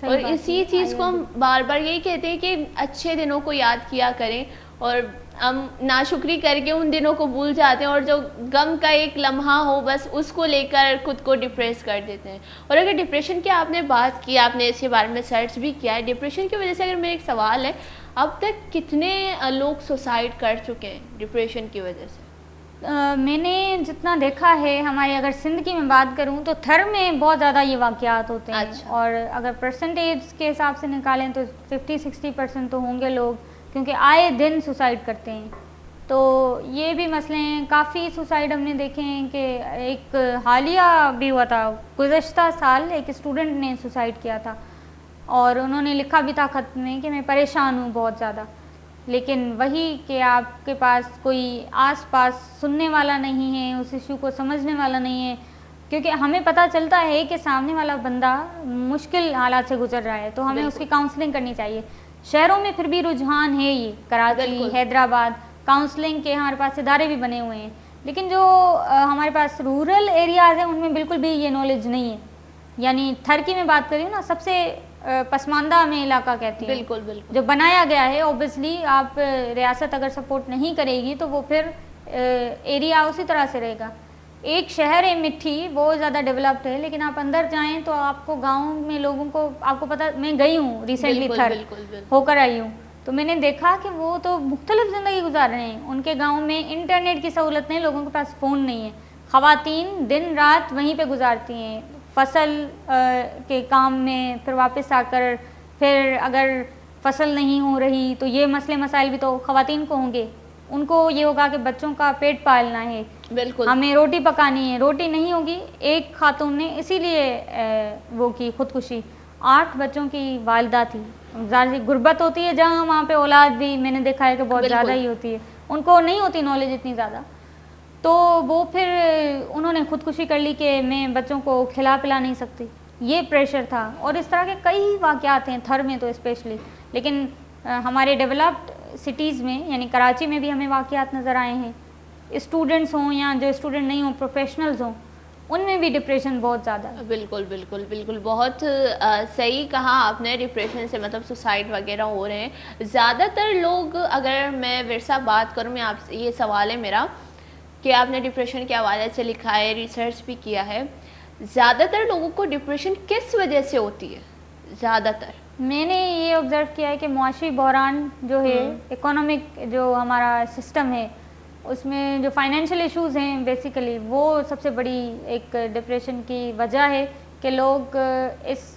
A: اور اسی چیز کو ہم بار بار یہی کہتے ہیں کہ اچھے دنوں کو یاد کیا کریں, اور ہم ناشکری کر کے ان دنوں کو بھول جاتے ہیں, اور جو غم کا ایک لمحہ ہو بس اس کو لے کر خود کو ڈپریس کر دیتے ہیں. اور اگر ڈپریشن کی آپ نے بات کی, آپ نے اس کے بارے میں سرچ بھی کیا ہے, ڈپریشن کی وجہ سے اگر میرا ایک سوال ہے, اب تک کتنے لوگ سوسائڈ کر چکے ہیں ڈپریشن کی وجہ سے؟
B: میں نے جتنا دیکھا ہے ہمارے اگر سندھ کی میں بات کروں تو تھر میں بہت زیادہ یہ واقعات ہوتے ہیں. اور اگر پرسنٹیج کے حساب سے نکالیں تو 50-60% تو ہوں گے لوگ, کیونکہ آئے دن سوسائڈ کرتے ہیں. تو یہ بھی مسئلے ہیں. کافی سوسائڈ ہم نے دیکھے ہیں کہ ایک حالیہ بھی ہوا تھا گزشتہ سال, ایک اسٹوڈنٹ نے سوسائڈ کیا تھا اور انہوں نے لکھا بھی تھا خط میں کہ میں پریشان ہوں بہت زیادہ. لیکن وہی کہ آپ کے پاس کوئی آس پاس سننے والا نہیں ہے, اس ایشو کو سمجھنے والا نہیں ہے, کیونکہ ہمیں پتہ چلتا ہے کہ سامنے والا بندہ مشکل حالات سے گزر رہا ہے تو ہمیں اس کی کاؤنسلنگ کرنی چاہیے. شہروں میں پھر بھی رجحان ہے, یہ کراچی, حیدرآباد کاؤنسلنگ کے ہمارے پاس ادارے بھی بنے ہوئے ہیں, لیکن جو ہمارے پاس رورل ایریاز ہیں ان میں بالکل بھی یہ نالج نہیں ہے. یعنی تھر کی میں بات کری ہوں نا, سب سے پسماندہ میں علاقہ کہتی ہیں,
A: بالکل بالکل
B: جو بنایا گیا ہے. اوبیسلی آپ ریاست اگر سپورٹ نہیں کرے گی تو وہ پھر ایریا اسی طرح سے رہے گا. ایک شہر ہے مٹھی, وہ زیادہ ڈیولپڈ ہے, لیکن آپ اندر جائیں تو آپ کو گاؤں میں لوگوں کو, آپ کو پتہ, میں گئی ہوں ریسنٹلی تھر ہو کر آئی ہوں, تو میں نے دیکھا کہ وہ تو مختلف زندگی گزار رہے ہیں. ان کے گاؤں میں انٹرنیٹ کی سہولت نہیں, لوگوں کے پاس فون نہیں ہے, خواتین دن رات وہیں پہ گزارتی ہیں فصل کے کام میں, پھر واپس آ کر پھر اگر فصل نہیں ہو رہی تو یہ مسئلے مسائل بھی تو خواتین کو ہوں گے. ان کو یہ ہوگا کہ بچوں کا پیٹ پالنا ہے,
A: بالکل
B: ہمیں روٹی پکانی ہے, روٹی نہیں ہوگی. ایک خاتون نے اسی لیے وہ کی خودکشی, 8 بچوں کی والدہ تھی. ظاہر سی غربت ہوتی ہے جہاں, وہاں پہ اولاد بھی میں نے دیکھا ہے کہ بہت زیادہ ہی ہوتی ہے, ان کو نہیں ہوتی نالج اتنی زیادہ, تو وہ پھر انہوں نے خودکشی کر لی کہ میں بچوں کو کھلا پلا نہیں سکتی. یہ پریشر تھا. اور اس طرح کے کئی واقعات ہیں تھر میں تو اسپیشلی. لیکن ہمارے ڈیولپڈ سٹیز میں یعنی کراچی میں بھی ہمیں واقعات نظر آئے ہیں, اسٹوڈنٹس ہوں یا جو اسٹوڈنٹ نہیں ہوں, پروفیشنلز ہوں, ان میں بھی ڈپریشن بہت زیادہ ہے.
A: بالکل بالکل بالکل, بہت صحیح کہا آپ نے. ڈپریشن سے مطلب سوسائڈ وغیرہ ہو رہے ہیں زیادہ تر لوگ. اگر میں ورثہ بات کروں, میں آپ سے یہ سوال ہے میرا کہ آپ نے ڈپریشن کے حوالے سے لکھا ہے, ریسرچ بھی کیا ہے, زیادہ تر لوگوں کو ڈپریشن کس وجہ سے ہوتی ہے؟ زیادہ تر
B: میں نے یہ آبزرو کیا ہے کہ معاشی بحران جو ہے, اکنامک جو ہمارا سسٹم ہے اس میں جو فائنینشیل ایشوز ہیں بیسیکلی, وہ سب سے بڑی ایک ڈپریشن کی وجہ ہے کہ لوگ اس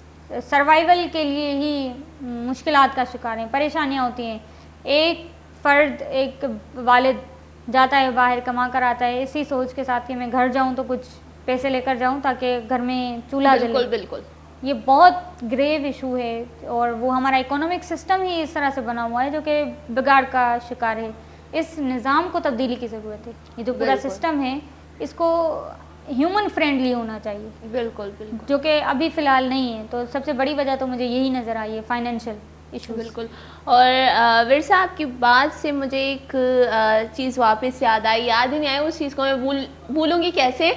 B: سروائیول کے لیے ہی مشکلات کا شکار ہیں, پریشانیاں ہوتی ہیں. ایک فرد, ایک والد جاتا ہے باہر کما کر آتا ہے اسی سوچ کے ساتھ کہ میں گھر جاؤں تو کچھ پیسے لے کر جاؤں تاکہ گھر میں چولہا جلے.
A: بالکل بالکل,
B: یہ بہت گریو ایشو ہے, اور وہ ہمارا اکنامک سسٹم ہی اس طرح سے بنا ہوا ہے جو کہ بگاڑ کا شکار ہے. اس نظام کو تبدیلی کی ضرورت ہے. یہ جو پورا سسٹم ہے اس کو ہیومن فرینڈلی ہونا چاہیے,
A: بالکل بالکل,
B: جو کہ ابھی فی الحال نہیں ہے. تو سب سے بڑی وجہ تو مجھے یہی نظر آئی ہے, فائنینشیل ایشو.
A: بالکل. اور ورثہ آپ کی بات سے مجھے ایک چیز واپس یاد آئی, یاد ہی نہیں آئی اس چیز کو, میں بھولوں گی کیسے,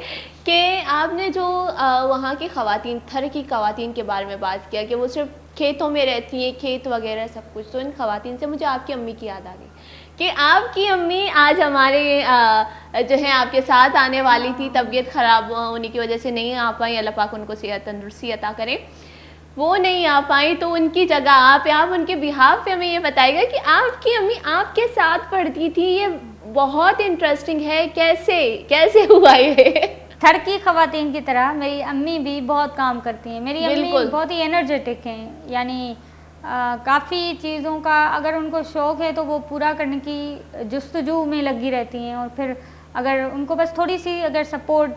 A: کہ آپ نے جو وہاں کی خواتین, تھر کی خواتین کے بارے میں بات کیا کہ وہ صرف کھیتوں میں رہتی ہیں, کھیت وغیرہ سب کچھ. تو ان خواتین سے مجھے آپ کی امی کی یاد آ گئی کہ آپ کی امی آج ہمارے جو ہے آپ کے ساتھ آنے والی تھی, طبیعت خراب ہونے کی وجہ سے نہیں آ پائیں, اللہ پاک ان کو صحت تندرستی عطا کرے, وہ نہیں آ پائیں. تو ان کی جگہ آپ ان کے بہاف پہ ہمیں یہ بتائے گا کہ آپ کی امی آپ کے ساتھ پڑھتی تھی. یہ بہت انٹرسٹنگ ہے, کیسے ہوا یہ؟
B: تھر کی خواتین کی طرح میری امی بھی بہت کام کرتی ہیں. میری امی بہت ہی انرجیٹک ہیں, یعنی کافی چیزوں کا اگر ان کو شوق ہے تو وہ پورا کرنے کی جستجو میں لگی رہتی ہیں. اور پھر اگر ان کو بس تھوڑی سی اگر سپورٹ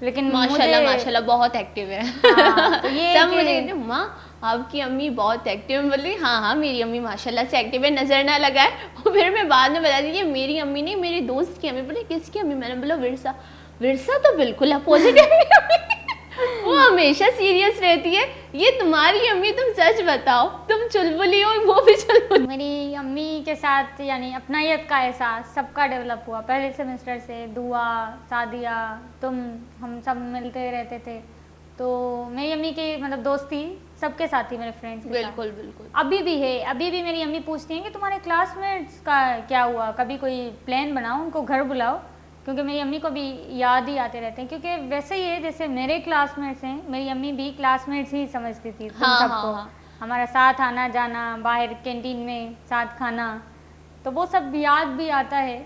B: لیکن
A: ماشاءاللہ ماشاءاللہ بہت ایکٹیو ہے.
B: تو یہ
A: سب مجھے کہتے ہیں ماں آپ کی امی بہت ایکٹیو ہے. بولی ہاں میری امی ماشاءاللہ سے ایکٹیو ہے, نظر نہ لگائے. پھر میں بعد میں بتا دی کہ میری امی نہیں, میری دوست کی امی. بولے کس کی امی؟ میں نے بولا ورثہ تو بالکل اپوزٹ ہے. وہ ہمیشہ سیریس رہتی ہے. یہ تمہاری امی, تم سچ بتاؤ, تم چلبلی ہو, وہ بھی چلبلی.
B: میری امی کے ساتھ یعنی اپنائیت کا احساس سب کا ڈیولپ ہوا پہلے سیمسٹر سے. دعا, سعدیہ, تم, ہم سب ملتے رہتے تھے. تو میری امی کی مطلب دوستی سب کے ساتھ ہی, میرے فرینڈس کے ساتھ.
A: بالکل بالکل.
B: ابھی بھی ہے, ابھی بھی میری امی پوچھتی ہیں کہ تمہارے کلاس میٹس کا کیا ہوا, کبھی کوئی پلان بناؤ, ان کو گھر بلاؤ. کیونکہ میری امی کو بھی یاد ہی آتے رہتے ہیں. کیونکہ ویسے ہی ہے جیسے میرے کلاس میٹس ہیں, میری امی بھی کلاس میٹس ہی سمجھتی تھی تم سب کو. ہمارا ساتھ آنا جانا, باہر کینٹین میں ساتھ کھانا, تو وہ سب یاد بھی آتا ہے.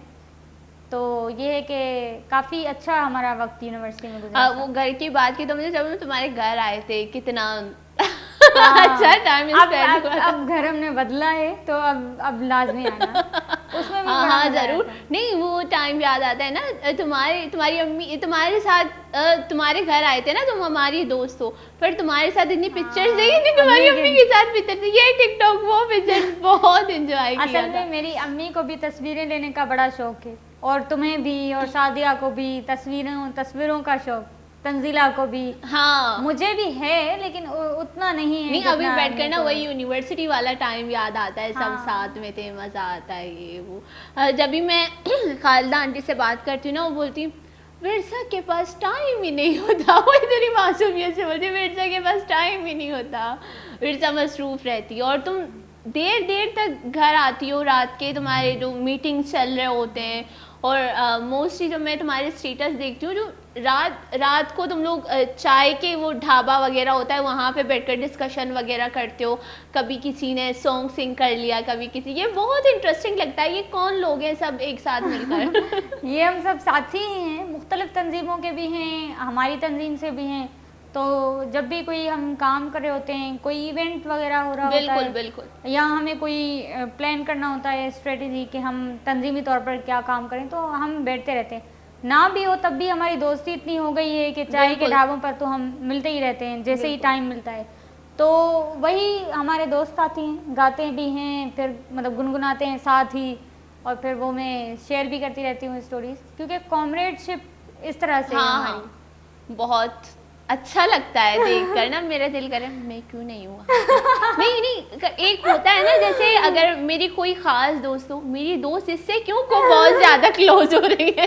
B: تو یہ ہے کہ کافی اچھا ہمارا وقت یونیورسٹی میں گزرا.
A: وہ گھر کی بات کی تو مجھے جب تمہارے گھر آئے تھے کتنا اچھا ٹائم اسپینڈ ہوا.
B: اب گھر ہم نے بدلا ہے تو اب لازمی آنا اس میں بھی.
A: ہاں ضرور. نہیں وہ ٹائم یاد آتا ہے نا, تمہاری امی تمہارے ساتھ تمہارے گھر آئے تھے نا, تم ہماری دوست ہو, پھر تمہارے ساتھ اتنی پکچرز دیکھی تھی, تمہاری امی کے ساتھ پکچر تھی, یہ ٹک ٹاک وہ پکچر بہت انجوائے کیا.
B: اصل میں میری امی کو بھی تصویریں لینے کا بڑا شوق ہے, اور تمہیں بھی, اور سعدیہ کو بھی تصویروں کا شوق, تنزیلہ کو بھی.
A: ہاں
B: مجھے بھی ہے لیکن اتنا نہیں ہے.
A: نہیں ابھی بیٹھ کر نا وہی یونیورسٹی والا ٹائم یاد آتا ہے, سب ساتھ میں تھے, مزہ آتا ہے یہ وہ. جب بھی میں خالدہ آنٹی سے بات کرتی ہوں نا, وہ بولتی ورثہ کے پاس ٹائم ہی نہیں ہوتا. وہ اتنی معصومیت سے بولتی ورثہ کے پاس ٹائم ہی نہیں ہوتا, ورثہ مصروف رہتی ہے. اور تم دیر تک گھر آتی ہو, رات کے تمہارے جو میٹنگس چل رہے ہوتے ہیں, اور موسٹلی جو میں تمہارے اسٹیٹس دیکھتی ہوں, جو رات کو تم لوگ چائے کے وہ ڈھابا وغیرہ ہوتا ہے, وہاں پہ بیٹھ کر ڈسکشن وغیرہ کرتے ہو. کبھی کسی نے سانگ سنگ کر لیا, کبھی کسی, یہ بہت انٹرسٹنگ لگتا ہے. یہ کون لوگ ہیں سب ایک ساتھ مل کر؟
B: یہ ہم سب ساتھی ہی ہیں, مختلف تنظیموں کے بھی ہیں, ہماری تنظیم سے بھی ہیں. تو جب بھی کوئی ہم کام کر رہے ہوتے ہیں, کوئی ایونٹ وغیرہ ہو رہا ہوتا ہے,
A: بالکل,
B: یا ہمیں کوئی پلان کرنا ہوتا ہے اسٹریٹجی کہ ہم تنظیمی طور پر کیا کام کریں, تو ہم بیٹھتے رہتے ہیں. نہ بھی ہو تب بھی ہماری دوستی اتنی ہو گئی ہے کہ چائے کے ڈھابوں پر تو ہم ملتے ہی رہتے ہیں جیسے ہی ٹائم ملتا ہے. تو وہی ہمارے دوست ساتھی ہیں, گاتے بھی ہیں, پھر مطلب گنگناتے ہیں ساتھ ہی, اور پھر وہ میں شیئر بھی کرتی رہتی ہوں اسٹوریز, کیونکہ کامریڈ شپ اس طرح سے ہماری.
A: بہت اچھا لگتا ہے دیکھ کر نا, میرا دل کرے میں کیوں نہیں ہوا. نہیں ایک ہوتا ہے نا, جیسے اگر میری کوئی خاص دوست ہو, میری دوست اس سے کیوں کو بہت زیادہ کلوز ہو رہی ہے.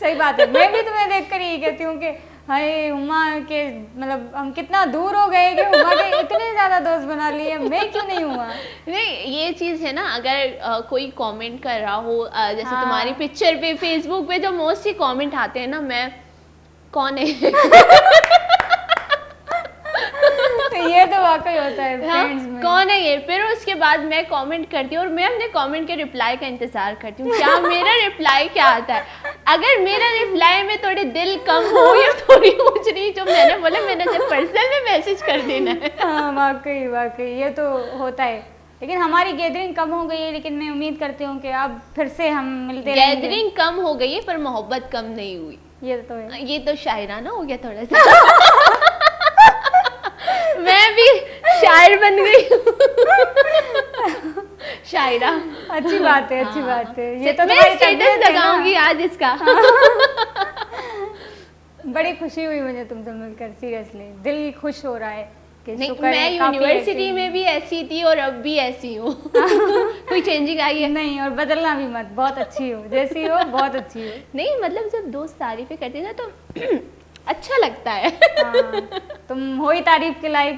B: صحیح بات ہے, میں بھی تمہیں دیکھ کر یہی کہتی ہوں کہ ہائے ہما کے مطلب ہم کتنا دور ہو گئے کہ ہما کے اتنے زیادہ دوست بنا لیے, میں کیوں نہیں ہوا.
A: نہیں یہ چیز ہے نا, اگر کوئی کامنٹ کر رہا ہو, جیسے تمہاری پکچر پہ فیس بک پہ جو موسٹلی کامنٹ آتے ہیں نا, میں کون ہے
B: یہ تو واقعی ہوتا ہے فرینڈز میں,
A: کون ہے یہ. پھر اس کے بعد میں کامنٹ کرتی ہوں, اور میں اپنے کامنٹ کے رپلائی کا انتظار کرتی ہوں, کیا میرا رپلائی کیا آتا ہے. اگر میرا رپلائی میں تھوڑی دل کم ہو یا تھوڑی اونچی, جو میں نے بولا میں نے جب پرسنل میں میسج کر دینا ہے.
B: ہاں واقعی یہ تو ہوتا ہے. لیکن ہماری گیدرنگ کم ہو گئی ہے, لیکن میں امید کرتی ہوں کہ اب پھر سے ہم ملتے رہیں گے.
A: گیدرنگ کم ہو گئی ہے پر محبت کم نہیں ہوئی.
B: یہ تو ہے,
A: یہ تو شاعرانہ ہو گیا تھوڑا سا. میں بھی شاعر بن گئی, شاعرہ.
B: اچھی بات ہے, اچھی بات ہے. یہ تو
A: میں اسٹیٹس لگاؤں گی آج اس کا.
B: بڑی خوشی ہوئی مجھے تم سے مل کر, سیریسلی دل خوش ہو رہا ہے.
A: میں یونیورسٹی میں بھی ایسی تھی اور اب بھی ایسی ہوں. کوئی چینجنگ آئی ہے
B: نہیں, اور بدلنا بھی مت, بہت اچھی ہو جیسی ہو, بہت اچھی ہو.
A: نہیں مطلب جب دوست تعریفیں کرتے نا تو اچھا لگتا ہے.
B: تم ہو ہی تعریف کے لائق.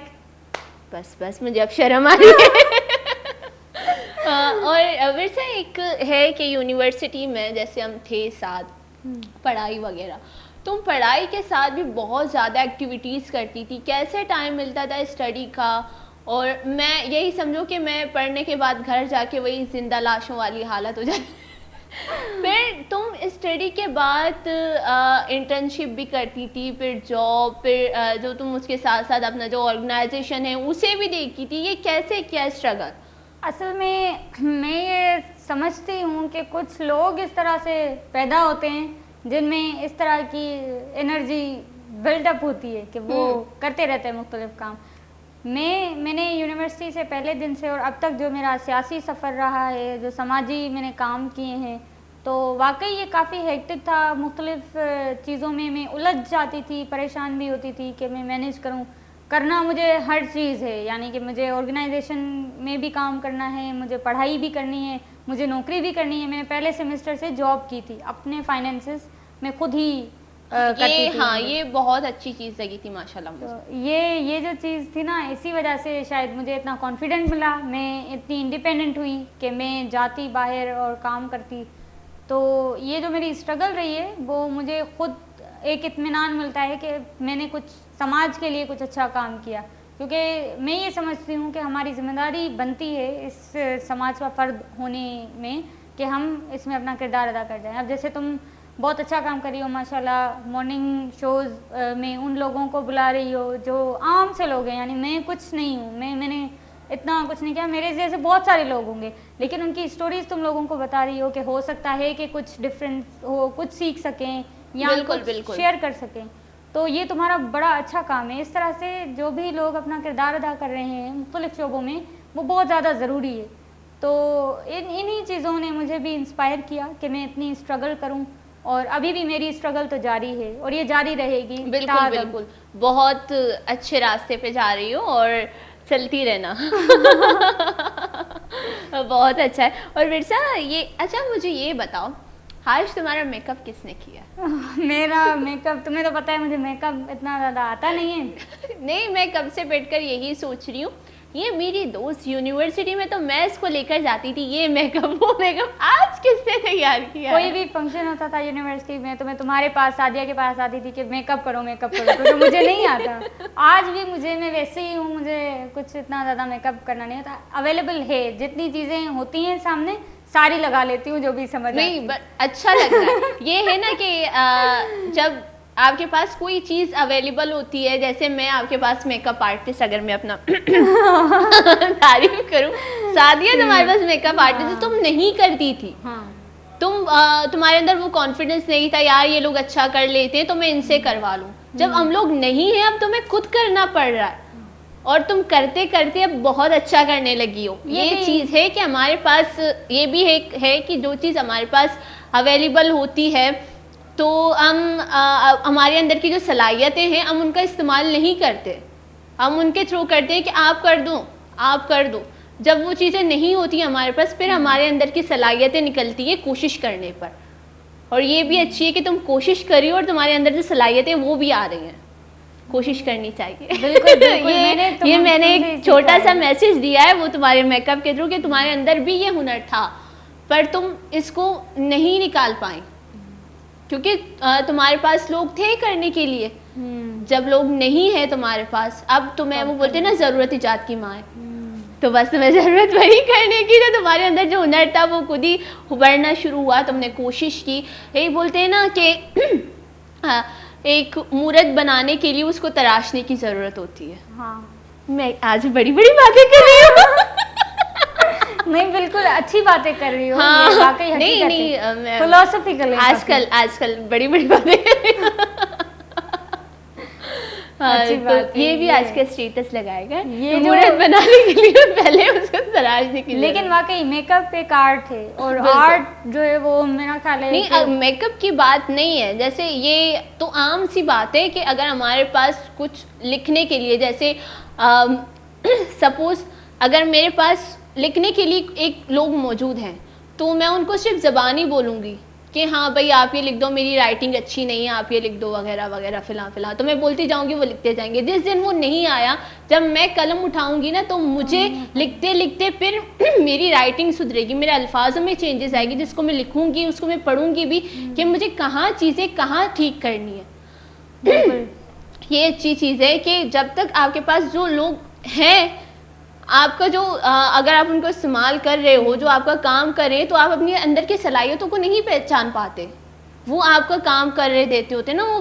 A: بس مجھے اب شرم آ رہی ہے. اور ویسے ایک ہے کہ یونیورسٹی میں جیسے ہم تھے ساتھ, پڑھائی وغیرہ, تم پڑھائی کے ساتھ بھی بہت زیادہ ایکٹیویٹیز کرتی تھی. کیسے ٹائم ملتا تھا اسٹڈی کا؟ اور میں یہی سمجھو کہ میں پڑھنے کے بعد گھر جا کے وہی زندہ لاشوں والی حالت ہو جاتی. پھر تم اسٹڈی کے بعد انٹرنشپ بھی کرتی تھی, پھر جاب, پھر جو تم اس کے ساتھ ساتھ اپنا جو آرگنائزیشن ہے اسے بھی دیکھتی تھی. یہ کیسے کیا اسٹرگل؟
B: اصل میں یہ سمجھتی ہوں کہ کچھ لوگ اس طرح سے پیدا ہوتے ہیں جن میں اس طرح کی انرجی بلڈ اپ ہوتی ہے کہ وہ کرتے رہتے ہیں مختلف کام. میں نے یونیورسٹی سے پہلے دن سے اور اب تک جو میرا سیاسی سفر رہا ہے, جو سماجی میں نے کام کیے ہیں, تو واقعی یہ کافی ہیکٹک تھا. مختلف چیزوں میں الجھ جاتی تھی, پریشان بھی ہوتی تھی کہ میں مینیج کروں. کرنا مجھے ہر چیز ہے, یعنی کہ مجھے آرگنائزیشن میں بھی کام کرنا ہے, مجھے پڑھائی بھی کرنی ہے, مجھے نوکری بھی کرنی ہے. میں نے پہلے سیمسٹر سے جاب کی تھی, اپنے فائنینسز میں خود ہی کرتی تھی.
A: ہاں یہ بہت اچھی چیز لگی تھی ماشاءاللہ مجھے.
B: یہ جو چیز تھی نا, اسی وجہ سے شاید مجھے اتنا کانفیڈنٹ ملا, میں اتنی انڈیپینڈنٹ ہوئی کہ میں جاتی باہر اور کام کرتی. تو یہ جو میری اسٹرگل رہی ہے وہ مجھے خود ایک اطمینان ملتا ہے کہ میں نے کچھ سماج کے لیے کچھ اچھا کام کیا, کیونکہ میں یہ سمجھتی ہوں کہ ہماری ذمہ داری بنتی ہے اس سماج کا فرد ہونے میں کہ ہم اس میں اپنا کردار ادا کر جائیں. اب جیسے تم بہت اچھا کام کر رہی ہو ماشاءاللہ, مارننگ شوز میں ان لوگوں کو بلا رہی ہو جو عام سے لوگ ہیں, یعنی میں کچھ نہیں ہوں, میں نے اتنا کچھ نہیں کیا, میرے جیسے بہت سارے لوگ ہوں گے, لیکن ان کی اسٹوریز تم لوگوں کو بتا رہی ہو کہ ہو سکتا ہے کہ کچھ ڈفرینس ہو, کچھ سیکھ سکیں یا کچھ شیئر کر سکیں. تو یہ تمہارا بڑا اچھا کام ہے. اس طرح سے جو بھی لوگ اپنا کردار ادا کر رہے ہیں مختلف شعبوں میں, وہ بہت زیادہ ضروری ہے. تو انہی چیزوں نے مجھے بھی انسپائر کیا کہ میں اتنی اسٹرگل کروں, اور ابھی بھی میری اسٹرگل تو جاری ہے اور یہ جاری رہے گی.
A: بالکل بالکل, بہت اچھے راستے پہ جا رہی ہو اور چلتی رہنا. بہت اچھا ہے. اور ورثہ یہ اچھا مجھے یہ بتاؤ, آج تمہارا میک اپ کس نے کیا؟
B: میرا میک اپ تمہیں تو پتہ ہے مجھے میک اپ اتنا زیادہ آتا نہیں ہے.
A: نہیں, میں کب سے بیٹھ کر یہی سوچ رہی ہوں, یہ میری دوست یونیورسٹی میں تو میں اس کو لے کر جاتی تھی, یہ میک اپ وہ میک اپ, آج کس نے تیار کیا؟
B: کوئی بھی فنکشن ہوتا تھا یونیورسٹی میں تو میں تمہارے پاس, سعدیہ کے پاس آتی تھی کہ میک اپ کرو کیونکہ مجھے نہیں آتا. آج بھی میں ویسے ہی ہوں, مجھے کچھ اتنا زیادہ میک اپ کرنا نہیں ہوتا. اویلیبل ہے, جتنی چیزیں ہوتی ہیں سامنے ساری لگا لیتی ہوں جو بھی سمجھ آتی.
A: نہیں اچھا لگ رہا ہے. یہ ہے نا کہ جب آپ کے پاس کوئی چیز اویلیبل ہوتی ہے, جیسے میں آپ کے پاس میک اپ آرٹسٹ, اگر میں اپنا تعریف کروں, سعدیہ تمہارے پاس میک اپ آرٹسٹ, تم نہیں کرتی تھی, تمہارے اندر وہ کانفیڈنس نہیں تھا یار یہ لوگ اچھا کر لیتے ہیں تو میں ان سے کروا لوں. جب ہم لوگ نہیں ہیں اب تمہیں خود کرنا پڑ رہا ہے, اور تم کرتے کرتے اب بہت اچھا کرنے لگی ہو. یہ چیز ہے کہ ہمارے پاس یہ بھی ہے کہ جو چیز ہمارے پاس اویلیبل ہوتی ہے تو ہم ہمارے اندر کی جو صلاحیتیں ہیں ہم ان کا استعمال نہیں کرتے, ہم ان کے تھرو کرتے ہیں کہ آپ کر دو آپ کر دو. جب وہ چیزیں نہیں ہوتی ہمارے پاس, پھر ہمارے اندر کی صلاحیتیں نکلتی ہیں کوشش کرنے پر. اور یہ بھی اچھی ہے کہ تم کوشش کری ہو اور تمہارے اندر جو صلاحیتیں وہ بھی آ رہی ہیں. کوشش کرنی چاہیے.
B: بالکل
A: یہ میں نے ایک چھوٹا سا میسج دیا ہے وہ تمہارے میک اپ کے تھرو کہ تمہارے اندر بھی یہ ہنر تھا پر تم اس کو نہیں نکال پائیں, کیونکہ تمہارے پاس لوگ تھے کرنے کے لیے. جب لوگ نہیں ہیں تمہارے پاس, اب تمہیں وہ بولتے نا ضرورت ایجاد کی ماں ہے, تو بس تمہیں ضرورت وہی کرنے کی تو تمہارے اندر جو ہنر تھا وہ خود ہی ابھرنا شروع ہوا, تم نے کوشش کی. یہی بولتے ہیں نا کہ ایک مورت بنانے کے لیے اس کو تراشنے کی ضرورت ہوتی ہے.
B: ہاں,
A: میں آج بڑی بڑی باتیں کر رہی ہوں.
B: نہیں بالکل اچھی باتیں کر رہی ہو.
A: ہاں نہیں,
B: فلسفیکل
A: آج کل بڑی بڑی باتیں کر رہی ہوں. یہ بھی آج کا اسٹیٹس لگائے گا, یہ مورت بنانے کے لیے پہلے اس کو تراشنے کی.
B: لیکن واقعی میک اپ ایک آرٹ ہے, اور آرٹ جو ہے وہ میرا خیال ہے
A: نہیں, میک اپ کی بات نہیں ہے. جیسے یہ تو عام سی بات ہے کہ اگر ہمارے پاس کچھ لکھنے کے لیے, جیسے سپوز اگر میرے پاس لکھنے کے لیے ایک لوگ موجود ہیں تو میں ان کو صرف زبانی بولوں گی کہ ہاں بھائی آپ یہ لکھ دو, میری رائٹنگ اچھی نہیں ہے آپ یہ لکھ دو وغیرہ وغیرہ فلاں, تو میں بولتی جاؤں گی, وہ لکھتے جائیں گے. جس دن وہ نہیں آیا, جب میں قلم اٹھاؤں گی نا تو مجھے لکھتے لکھتے پھر میری رائٹنگ سدھرے گی, میرے الفاظوں میں چینجز آئے گی, جس کو میں لکھوں گی اس کو میں پڑھوں گی بھی کہ مجھے کہاں چیزیں کہاں ٹھیک کرنی ہے. یہ اچھی چیز ہے کہ جب تک آپ کے پاس جو لوگ ہیں, آپ کا جو اگر آپ ان کو استعمال کر رہے ہو, جو آپ کا کام کریں, تو آپ اپنے اندر کی صلاحیتوں کو نہیں پہچان پاتے. وہ آپ کا کام کر رہے دیتے ہوتے ہیں نا, وہ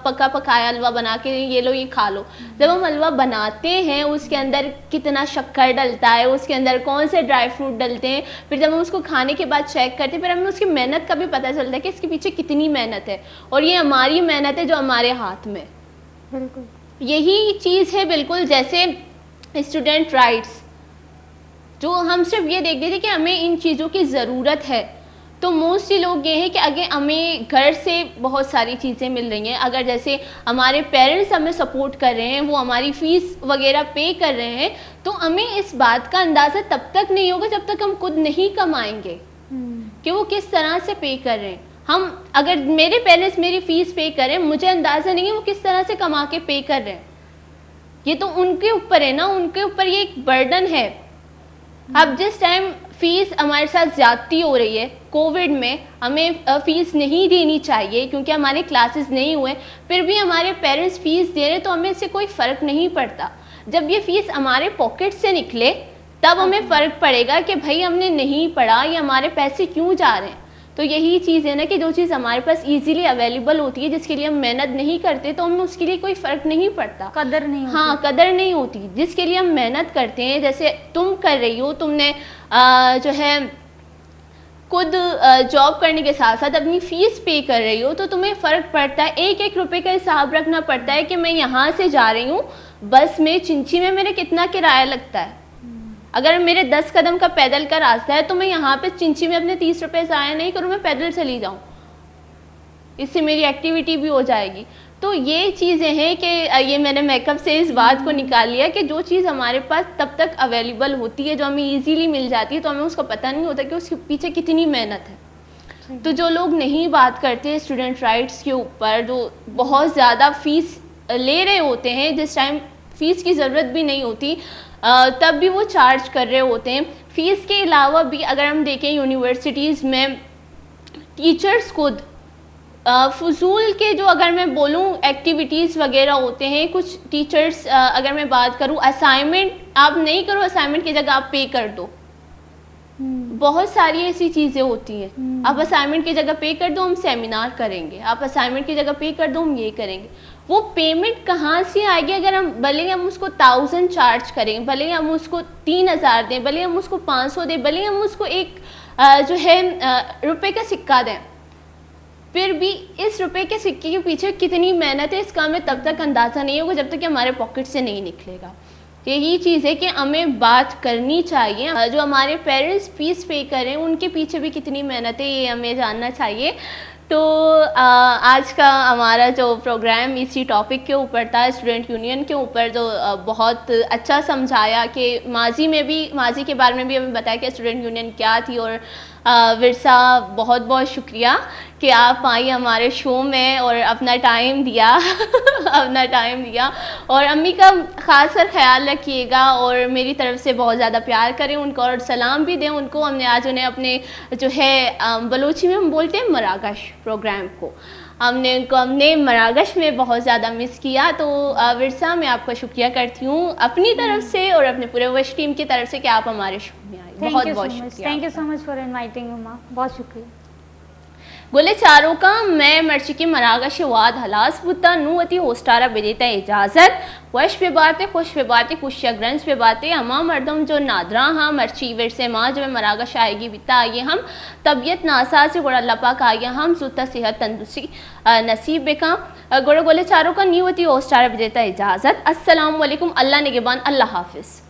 A: پکا پکایا حلوہ بنا کے یہ لو یہ کھا لو. جب ہم حلوہ بناتے ہیں اس کے اندر کتنا شکر ڈلتا ہے, اس کے اندر کون سے ڈرائی فروٹ ڈلتے ہیں, پھر جب ہم اس کو کھانے کے بعد چیک کرتے ہیں پھر ہمیں اس کی محنت کا بھی پتہ چلتا ہے کہ اس کے پیچھے کتنی محنت ہے, اور یہ ہماری محنت ہے جو ہمارے ہاتھ میں.
B: بالکل
A: یہی چیز ہے بالکل جیسے اسٹوڈنٹ رائٹس, جو ہم صرف یہ دیکھتے تھے کہ ہمیں ان چیزوں کی ضرورت ہے. تو موسٹلی لوگ یہ ہیں کہ اگر ہمیں گھر سے بہت ساری چیزیں مل رہی ہیں, اگر جیسے ہمارے پیرنٹس ہمیں سپورٹ کر رہے ہیں, وہ ہماری فیس وغیرہ پے کر رہے ہیں, تو ہمیں اس بات کا اندازہ تب تک نہیں ہوگا جب تک ہم خود نہیں کمائیں گے کہ وہ کس طرح سے پے کر رہے ہیں. ہم اگر میرے پیرنٹس میری فیس پے کریں, مجھے اندازہ نہیں ہے وہ کس طرح سے کما کے پے کر رہے ہیں. یہ تو ان کے اوپر ہے نا, ان کے اوپر یہ ایک برڈن ہے. اب جس ٹائم فیس ہمارے ساتھ زیادتی ہو رہی ہے کووڈ میں, ہمیں فیس نہیں دینی چاہیے کیونکہ ہمارے کلاسز نہیں ہوئے, پھر بھی ہمارے پیرنٹس فیس دے رہے تو ہمیں اس سے کوئی فرق نہیں پڑتا. جب یہ فیس ہمارے پاکٹ سے نکلے تب ہمیں فرق پڑے گا کہ بھائی ہم نے نہیں پڑھا, یہ ہمارے پیسے کیوں جا رہے ہیں. تو یہی چیز ہے نا کہ جو چیز ہمارے پاس ایزیلی اویلیبل ہوتی ہے, جس کے لیے ہم محنت نہیں کرتے, تو ہمیں اس کے لیے کوئی فرق نہیں پڑتا,
B: قدر نہیں ہوتی.
A: ہاں قدر نہیں ہوتی. جس کے لیے ہم محنت کرتے ہیں, جیسے تم کر رہی ہو, تم نے جو ہے خود جاب کرنے کے ساتھ ساتھ اپنی فیس پے کر رہی ہو, تو تمہیں فرق پڑتا ہے. ایک ایک روپے کا حساب رکھنا پڑتا ہے کہ میں یہاں سے جا رہی ہوں بس میں, چنچی میں میرے کتنا کرایہ لگتا ہے. اگر میرے 10 قدم کا پیدل کا راستہ ہے تو میں یہاں پہ چنچی میں اپنے 30 روپے ضائع نہیں کروں, میں پیدل چلی جاؤں, اس سے میری ایکٹیویٹی بھی ہو جائے گی. تو یہ چیزیں ہیں کہ یہ میں نے میک اپ سے اس بات کو نکال لیا کہ جو چیز ہمارے پاس تب تک اویلیبل ہوتی ہے, جو ہمیں ایزیلی مل جاتی ہے, تو ہمیں اس کا پتہ نہیں ہوتا کہ اس کے پیچھے کتنی محنت ہے. تو جو لوگ نہیں بات کرتے اسٹوڈنٹ رائٹس کے اوپر, جو بہت زیادہ فیس لے رہے ہوتے ہیں جس ٹائم فیس کی ضرورت بھی نہیں ہوتی, تب بھی وہ چارج کر رہے ہوتے ہیں. فیس کے علاوہ بھی اگر ہم دیکھیں یونیورسٹیز میں ٹیچرز خود فضول کے, جو اگر میں بولوں ایکٹیویٹیز وغیرہ ہوتے ہیں, کچھ ٹیچرز اگر میں بات کروں, اسائنمنٹ آپ نہیں کرو, اسائنمنٹ کی جگہ آپ پے کر دو. بہت ساری ایسی چیزیں ہوتی ہیں, آپ اسائنمنٹ کی جگہ پے کر دو, ہم سیمینار کریں گے, آپ اسائنمنٹ کی جگہ پے کر دو, ہم یہ کریں گے. وہ پیمنٹ کہاں سے آئے گی اگر ہم بھلے ہم اس کو 1000 چارج کریں, بھلے ہم اس کو 3000 دیں, بھلے ہم اس کو 500 دیں, بھلے ہم اس کو ایک جو ہے روپے کا سکہ دیں, پھر بھی اس روپے کے سکے کے پیچھے کتنی محنت ہے اس کا ہمیں تب تک اندازہ نہیں ہوگا جب تک کہ ہمارے پاکٹ سے نہیں نکلے گا. یہی چیز ہے کہ ہمیں بات کرنی چاہیے, جو ہمارے پیرنٹس فیس پے کریں ان کے پیچھے بھی کتنی محنت ہے یہ ہمیں جاننا چاہیے. تو آج کا ہمارا جو پروگرام اسی ٹاپک کے اوپر تھا, اسٹوڈنٹ یونین کے اوپر, جو بہت اچھا سمجھایا کہ ماضی کے بارے میں بھی ہمیں بتایا کہ اسٹوڈنٹ یونین کیا تھی. اور ورثہ بہت بہت شکریہ کہ آپ آئی ہمارے شو میں اور اپنا ٹائم دیا اور امی کا خاص کر خیال رکھیے گا, اور میری طرف سے بہت زیادہ پیار کریں ان کو, اور سلام بھی دیں ان کو. ہم نے آج انہیں اپنے جو ہے بلوچی میں ہم بولتے ہیں مراگش پروگرام کو, ہم نے ان کو اپنے مراگش میں بہت زیادہ مس کیا. تو ورثہ میں آپ کا شکریہ کرتی ہوں اپنی طرف سے اور اپنے پورے وش ٹیم کی طرف سے کہ آپ ہمارے شو میں آئے. بہت بہت شکریہ.
B: Thank you so much for inviting mama, بہت شکریہ.
A: گلے چاروں کا میں مرچی مراگش واد ہلاس بتا نوتی ہوسٹارا بدیتا اجازت. وش پہ باتیں خوش پہ باتیں خوشیا گرنز پہ باتیں ہما مردم جو نادراں ہاں مرچی ورثے ماں جو مراگش آئے گی بتا آئیے ہم طبیعت ناسا سے گوڑا اللہ پاک آئیے ہم زودتا صحت تندرستی نصیب بکا. گوڑا گلے چاروں کا نیوتی ہوسٹارا بدیتا اجازت. السلام علیکم, اللہ نگہبان, اللہ حافظ.